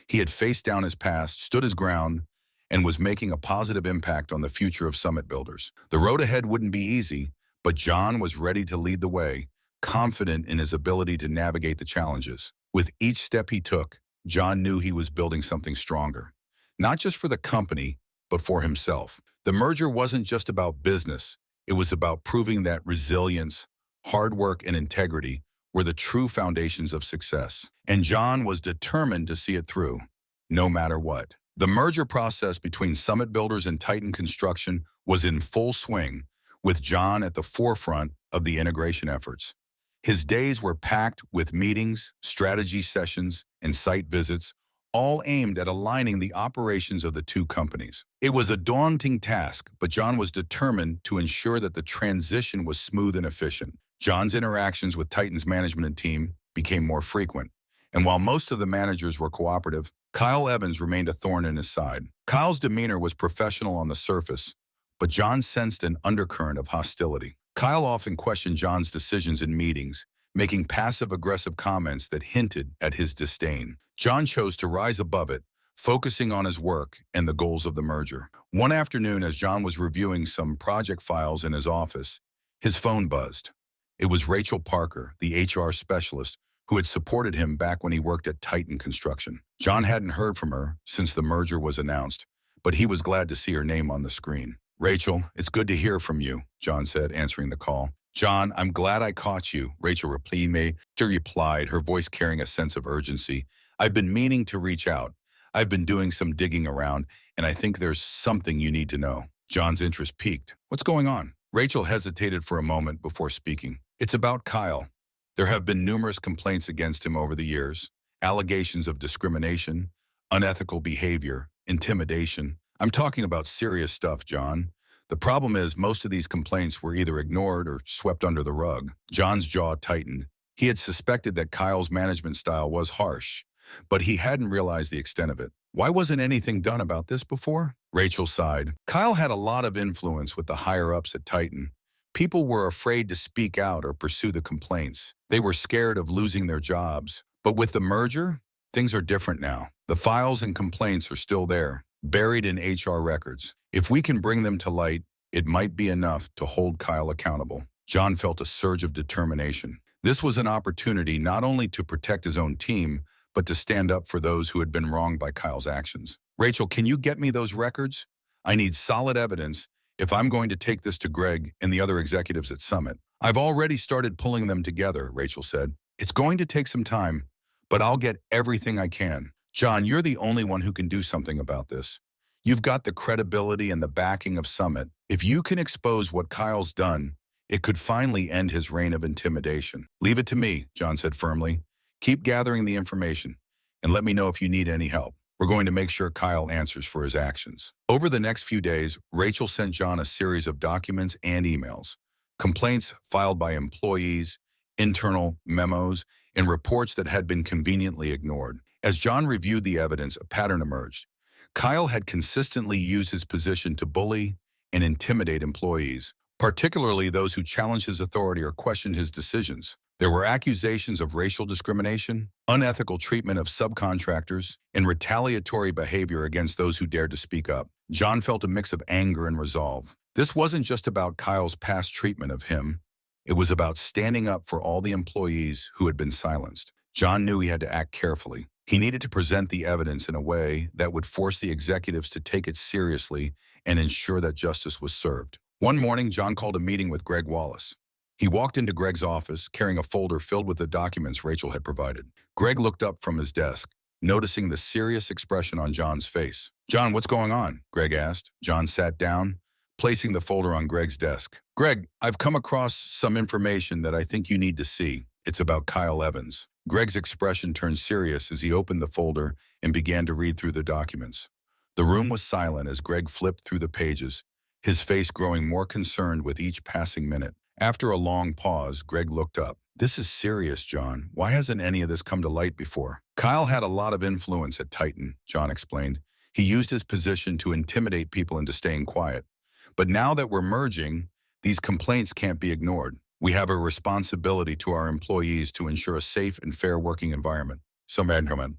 He had faced down his past, stood his ground, and was making a positive impact on the future of Summit Builders. The road ahead wouldn't be easy, but John was ready to lead the way, confident in his ability to navigate the challenges. With each step he took, John knew he was building something stronger, not just for the company, but for himself. The merger wasn't just about business. It was about proving that resilience, hard work, and integrity were the true foundations of success. And John was determined to see it through, no matter what. The merger process between Summit Builders and Titan Construction was in full swing, with John at the forefront of the integration efforts. His days were packed with meetings, strategy sessions, and site visits, all aimed at aligning the operations of the two companies. It was a daunting task, but John was determined to ensure that the transition was smooth and efficient. John's interactions with Titan's management team became more frequent, and while most of the managers were cooperative, Kyle Evans remained a thorn in his side. Kyle's demeanor was professional on the surface, but John sensed an undercurrent of hostility. Kyle often questioned John's decisions in meetings, making passive-aggressive comments that hinted at his disdain. John chose to rise above it, focusing on his work and the goals of the merger. One afternoon, as John was reviewing some project files in his office, his phone buzzed. It was Rachel Parker, the HR specialist, who had supported him back when he worked at Titan Construction. John hadn't heard from her since the merger was announced, but he was glad to see her name on the screen. "Rachel, it's good to hear from you," John said, answering the call. "John, I'm glad I caught you," Rachel replied, her voice carrying a sense of urgency. "I've been meaning to reach out. I've been doing some digging around, and I think there's something you need to know." John's interest peaked. "What's going on?" Rachel hesitated for a moment before speaking. "It's about Kyle. There have been numerous complaints against him over the years, allegations of discrimination, unethical behavior, intimidation. I'm talking about serious stuff, John. The problem is most of these complaints were either ignored or swept under the rug." John's jaw tightened. He had suspected that Kyle's management style was harsh, but he hadn't realized the extent of it. "Why wasn't anything done about this before?" Rachel sighed. "Kyle had a lot of influence with the higher-ups at Titan. People were afraid to speak out or pursue the complaints. They were scared of losing their jobs. But with the merger, things are different now. The files and complaints are still there, buried in HR records. If we can bring them to light, it might be enough to hold Kyle accountable." John felt a surge of determination. This was an opportunity not only to protect his own team, but to stand up for those who had been wronged by Kyle's actions. "Rachel, can you get me those records? I need solid evidence if I'm going to take this to Greg and the other executives at Summit." "I've already started pulling them together," Rachel said. "It's going to take some time, but I'll get everything I can." "John, you're the only one who can do something about this. You've got the credibility and the backing of Summit. If you can expose what Kyle's done, it could finally end his reign of intimidation." "Leave it to me," John said firmly. "Keep gathering the information, and let me know if you need any help. We're going to make sure Kyle answers for his actions." Over the next few days, Rachel sent John a series of documents and emails, complaints filed by employees, internal memos, and reports that had been conveniently ignored. As John reviewed the evidence, a pattern emerged. Kyle had consistently used his position to bully and intimidate employees, particularly those who challenged his authority or questioned his decisions. There were accusations of racial discrimination, unethical treatment of subcontractors, and retaliatory behavior against those who dared to speak up. John felt a mix of anger and resolve. This wasn't just about Kyle's past treatment of him. It was about standing up for all the employees who had been silenced. John knew he had to act carefully. He needed to present the evidence in a way that would force the executives to take it seriously and ensure that justice was served. One morning, John called a meeting with Greg Wallace. He walked into Greg's office, carrying a folder filled with the documents Rachel had provided. Greg looked up from his desk, noticing the serious expression on John's face. "John, what's going on?" Greg asked. John sat down, placing the folder on Greg's desk. "Greg, I've come across some information that I think you need to see. It's about Kyle Evans." Greg's expression turned serious as he opened the folder and began to read through the documents. The room was silent as Greg flipped through the pages, his face growing more concerned with each passing minute. After a long pause, Greg looked up. "This is serious, John. Why hasn't any of this come to light before?" "Kyle had a lot of influence at Titan," John explained. "He used his position to intimidate people into staying quiet. But now that we're merging, these complaints can't be ignored. We have a responsibility to our employees to ensure a safe and fair working environment. So, Madman,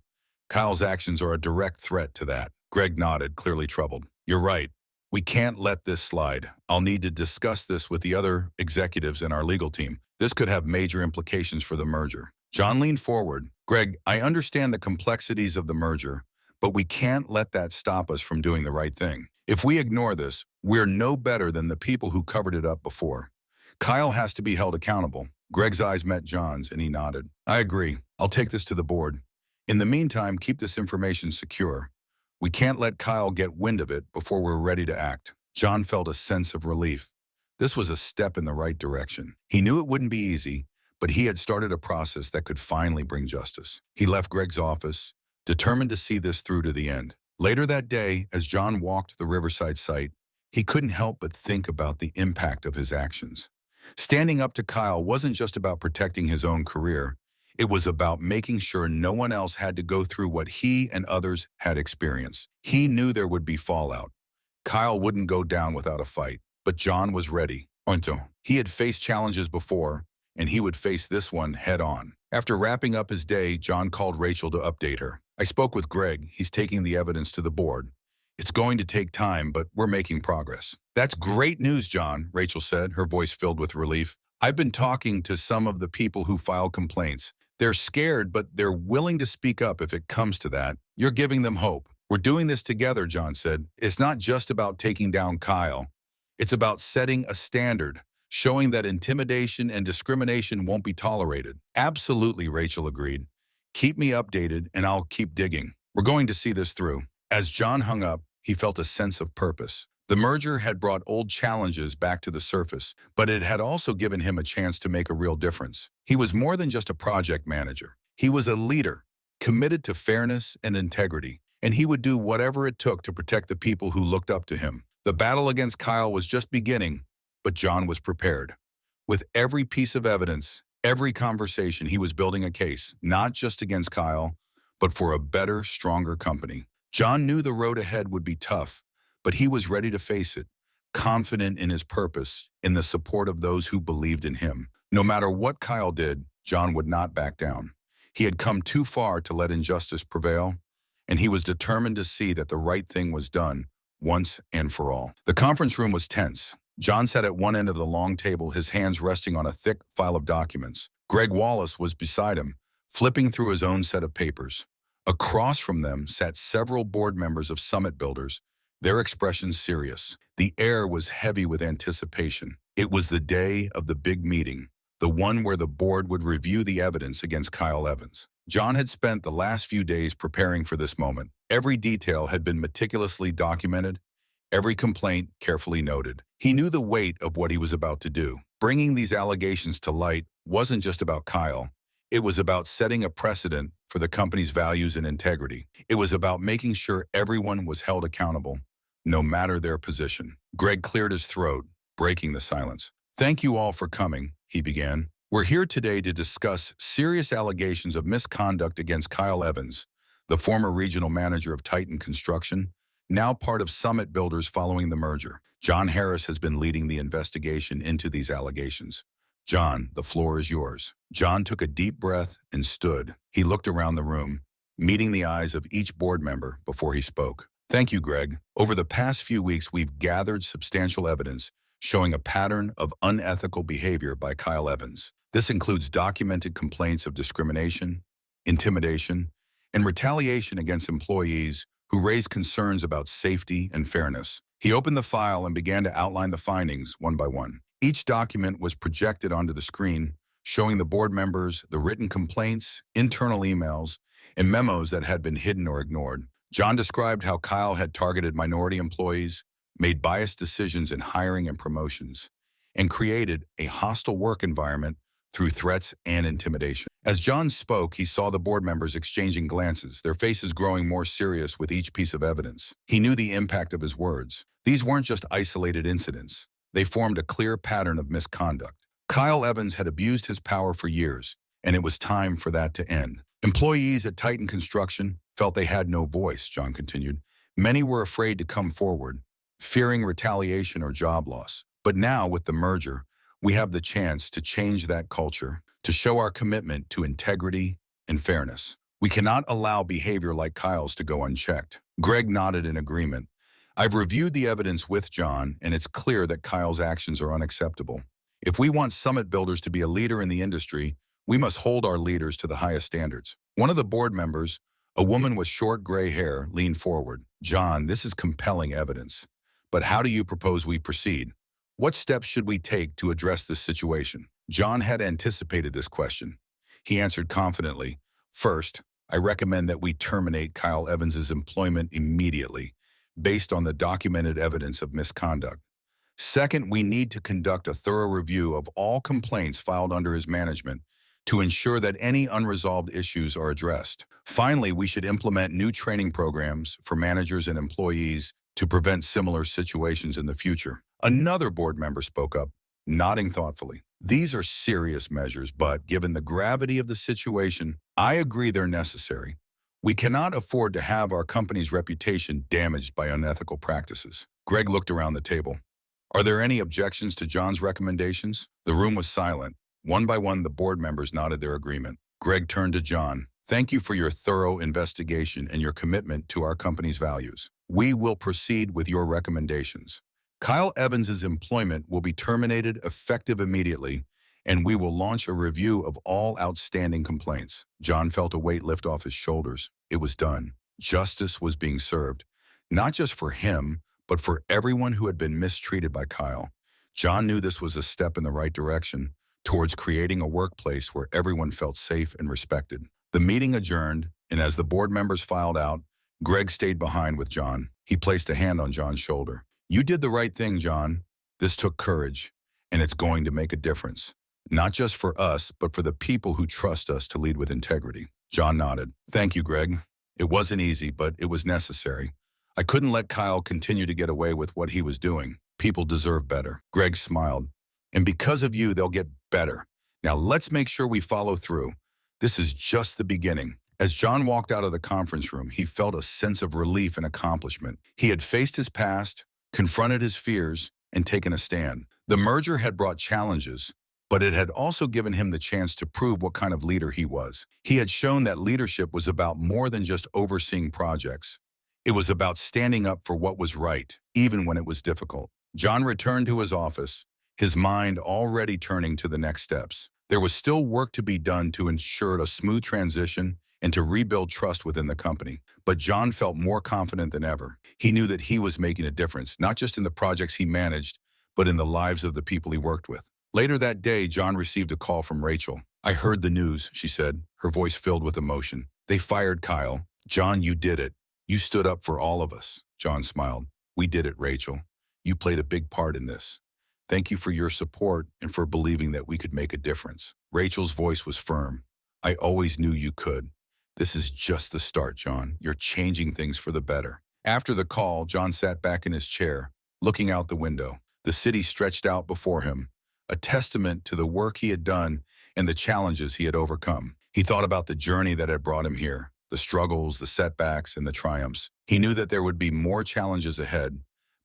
Kyle's actions are a direct threat to that. Greg nodded, clearly troubled. You're right. We can't let this slide. I'll need to discuss this with the other executives in our legal team. This could have major implications for the merger. John leaned forward. Greg, I understand the complexities of the merger, but we can't let that stop us from doing the right thing. If we ignore this, we're no better than the people who covered it up before. Kyle has to be held accountable. Greg's eyes met John's, and he nodded. I agree. I'll take this to the board. In the meantime, keep this information secure. We can't let Kyle get wind of it before we're ready to act. John felt a sense of relief. This was a step in the right direction. He knew it wouldn't be easy, but he had started a process that could finally bring justice. He left Greg's office, determined to see this through to the end. Later that day, as John walked the Riverside site, he couldn't help but think about the impact of his actions. Standing up to Kyle wasn't just about protecting his own career. It was about making sure no one else had to go through what he and others had experienced. He knew there would be fallout. Kyle wouldn't go down without a fight, but John was ready. He had faced challenges before, and he would face this one head on. After wrapping up his day, John called Rachel to update her. I spoke with Greg. He's taking the evidence to the board. It's going to take time, but we're making progress. That's great news, John, Rachel said, her voice filled with relief. I've been talking to some of the people who filed complaints. They're scared, but they're willing to speak up if it comes to that. You're giving them hope. We're doing this together, John said. It's not just about taking down Kyle. It's about setting a standard, showing that intimidation and discrimination won't be tolerated. Absolutely, Rachel agreed. Keep me updated, and I'll keep digging. We're going to see this through. As John hung up, he felt a sense of purpose. The merger had brought old challenges back to the surface, but it had also given him a chance to make a real difference. He was more than just a project manager. He was a leader, committed to fairness and integrity, and he would do whatever it took to protect the people who looked up to him. The battle against Kyle was just beginning, but John was prepared. With every piece of evidence, every conversation, he was building a case, not just against Kyle, but for a better, stronger company. John knew the road ahead would be tough, but he was ready to face it, confident in his purpose, in the support of those who believed in him. No matter what Kyle did, John would not back down. He had come too far to let injustice prevail, and he was determined to see that the right thing was done once and for all. The conference room was tense. John sat at one end of the long table, his hands resting on a thick file of documents. Greg Wallace was beside him, flipping through his own set of papers. Across from them sat several board members of Summit Builders, their expressions serious. The air was heavy with anticipation. It was the day of the big meeting, the one where the board would review the evidence against Kyle Evans. John had spent the last few days preparing for this moment. Every detail had been meticulously documented, every complaint carefully noted. He knew the weight of what he was about to do. Bringing these allegations to light wasn't just about Kyle. It was about setting a precedent for the company's values and integrity. It was about making sure everyone was held accountable, no matter their position. Greg cleared his throat, breaking the silence. Thank you all for coming, he began. We're here today to discuss serious allegations of misconduct against Kyle Evans, the former regional manager of Titan Construction, now part of Summit Builders following the merger. John Harris has been leading the investigation into these allegations. John, the floor is yours. John took a deep breath and stood. He looked around the room, meeting the eyes of each board member before he spoke. Thank you, Greg. Over the past few weeks, we've gathered substantial evidence showing a pattern of unethical behavior by Kyle Evans. This includes documented complaints of discrimination, intimidation, and retaliation against employees who raised concerns about safety and fairness. He opened the file and began to outline the findings one by one. Each document was projected onto the screen, showing the board members the written complaints, internal emails, and memos that had been hidden or ignored. John described how Kyle had targeted minority employees, made biased decisions in hiring and promotions, and created a hostile work environment through threats and intimidation. As John spoke, he saw the board members exchanging glances, their faces growing more serious with each piece of evidence. He knew the impact of his words. These weren't just isolated incidents. They formed a clear pattern of misconduct. Kyle Evans had abused his power for years, and it was time for that to end. Employees at Titan Construction felt they had no voice, John continued. Many were afraid to come forward, fearing retaliation or job loss. But now, with the merger, we have the chance to change that culture, to show our commitment to integrity and fairness. We cannot allow behavior like Kyle's to go unchecked. Greg nodded in agreement. I've reviewed the evidence with John, and it's clear that Kyle's actions are unacceptable. If we want Summit Builders to be a leader in the industry, we must hold our leaders to the highest standards. One of the board members, a woman with short gray hair, leaned forward. John, this is compelling evidence. But how do you propose we proceed? What steps should we take to address this situation? John had anticipated this question. He answered confidently, first, I recommend that we terminate Kyle Evans's employment immediately, based on the documented evidence of misconduct. Second, we need to conduct a thorough review of all complaints filed under his management to ensure that any unresolved issues are addressed. Finally, we should implement new training programs for managers and employees to prevent similar situations in the future. Another board member spoke up, nodding thoughtfully. These are serious measures, but given the gravity of the situation, I agree they're necessary. We cannot afford to have our company's reputation damaged by unethical practices. Greg looked around the table. Are there any objections to John's recommendations? The room was silent. One by one, the board members nodded their agreement. Greg turned to John. Thank you for your thorough investigation and your commitment to our company's values. We will proceed with your recommendations. Kyle Evans's employment will be terminated effective immediately, and we will launch a review of all outstanding complaints. John felt a weight lift off his shoulders. It was done. Justice was being served, not just for him, but for everyone who had been mistreated by Kyle. John knew this was a step in the right direction towards creating a workplace where everyone felt safe and respected. The meeting adjourned, and as the board members filed out, Greg stayed behind with John. He placed a hand on John's shoulder. You did the right thing, John. This took courage, and it's going to make a difference. Not just for us, but for the people who trust us to lead with integrity. John nodded. Thank you, Greg. It wasn't easy, but it was necessary. I couldn't let Kyle continue to get away with what he was doing. People deserve better. Greg smiled. And because of you, they'll get better. Now let's make sure we follow through. This is just the beginning. As John walked out of the conference room, he felt a sense of relief and accomplishment. He had faced his past, confronted his fears, and taken a stand. The merger had brought challenges, but it had also given him the chance to prove what kind of leader he was. He had shown that leadership was about more than just overseeing projects. It was about standing up for what was right, even when it was difficult. John returned to his office, his mind already turning to the next steps. There was still work to be done to ensure a smooth transition and to rebuild trust within the company. But John felt more confident than ever. He knew that he was making a difference, not just in the projects he managed, but in the lives of the people he worked with. Later that day, John received a call from Rachel. I heard the news, she said, her voice filled with emotion. They fired Kyle. John, you did it. You stood up for all of us. John smiled. We did it, Rachel. You played a big part in this. Thank you for your support and for believing that we could make a difference. Rachel's voice was firm. I always knew you could. This is just the start, John. You're changing things for the better. After the call, John sat back in his chair, looking out the window. The city stretched out before him, a testament to the work he had done and the challenges he had overcome. He thought about the journey that had brought him here, the struggles, the setbacks, and the triumphs. He knew that there would be more challenges ahead,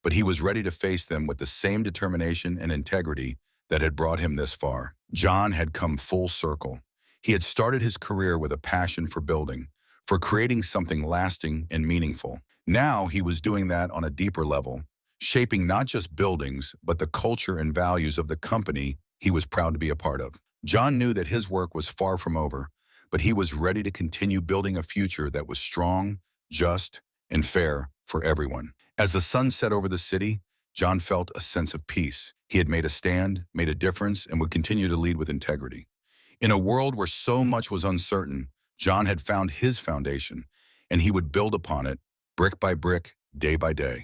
but he was ready to face them with the same determination and integrity that had brought him this far. John had come full circle. He had started his career with a passion for building, for creating something lasting and meaningful. Now he was doing that on a deeper level, shaping not just buildings, but the culture and values of the company he was proud to be a part of. John knew that his work was far from over, but he was ready to continue building a future that was strong, just, and fair for everyone. As the sun set over the city, John felt a sense of peace. He had made a stand, made a difference, and would continue to lead with integrity. In a world where so much was uncertain, John had found his foundation, and he would build upon it, brick by brick, day by day.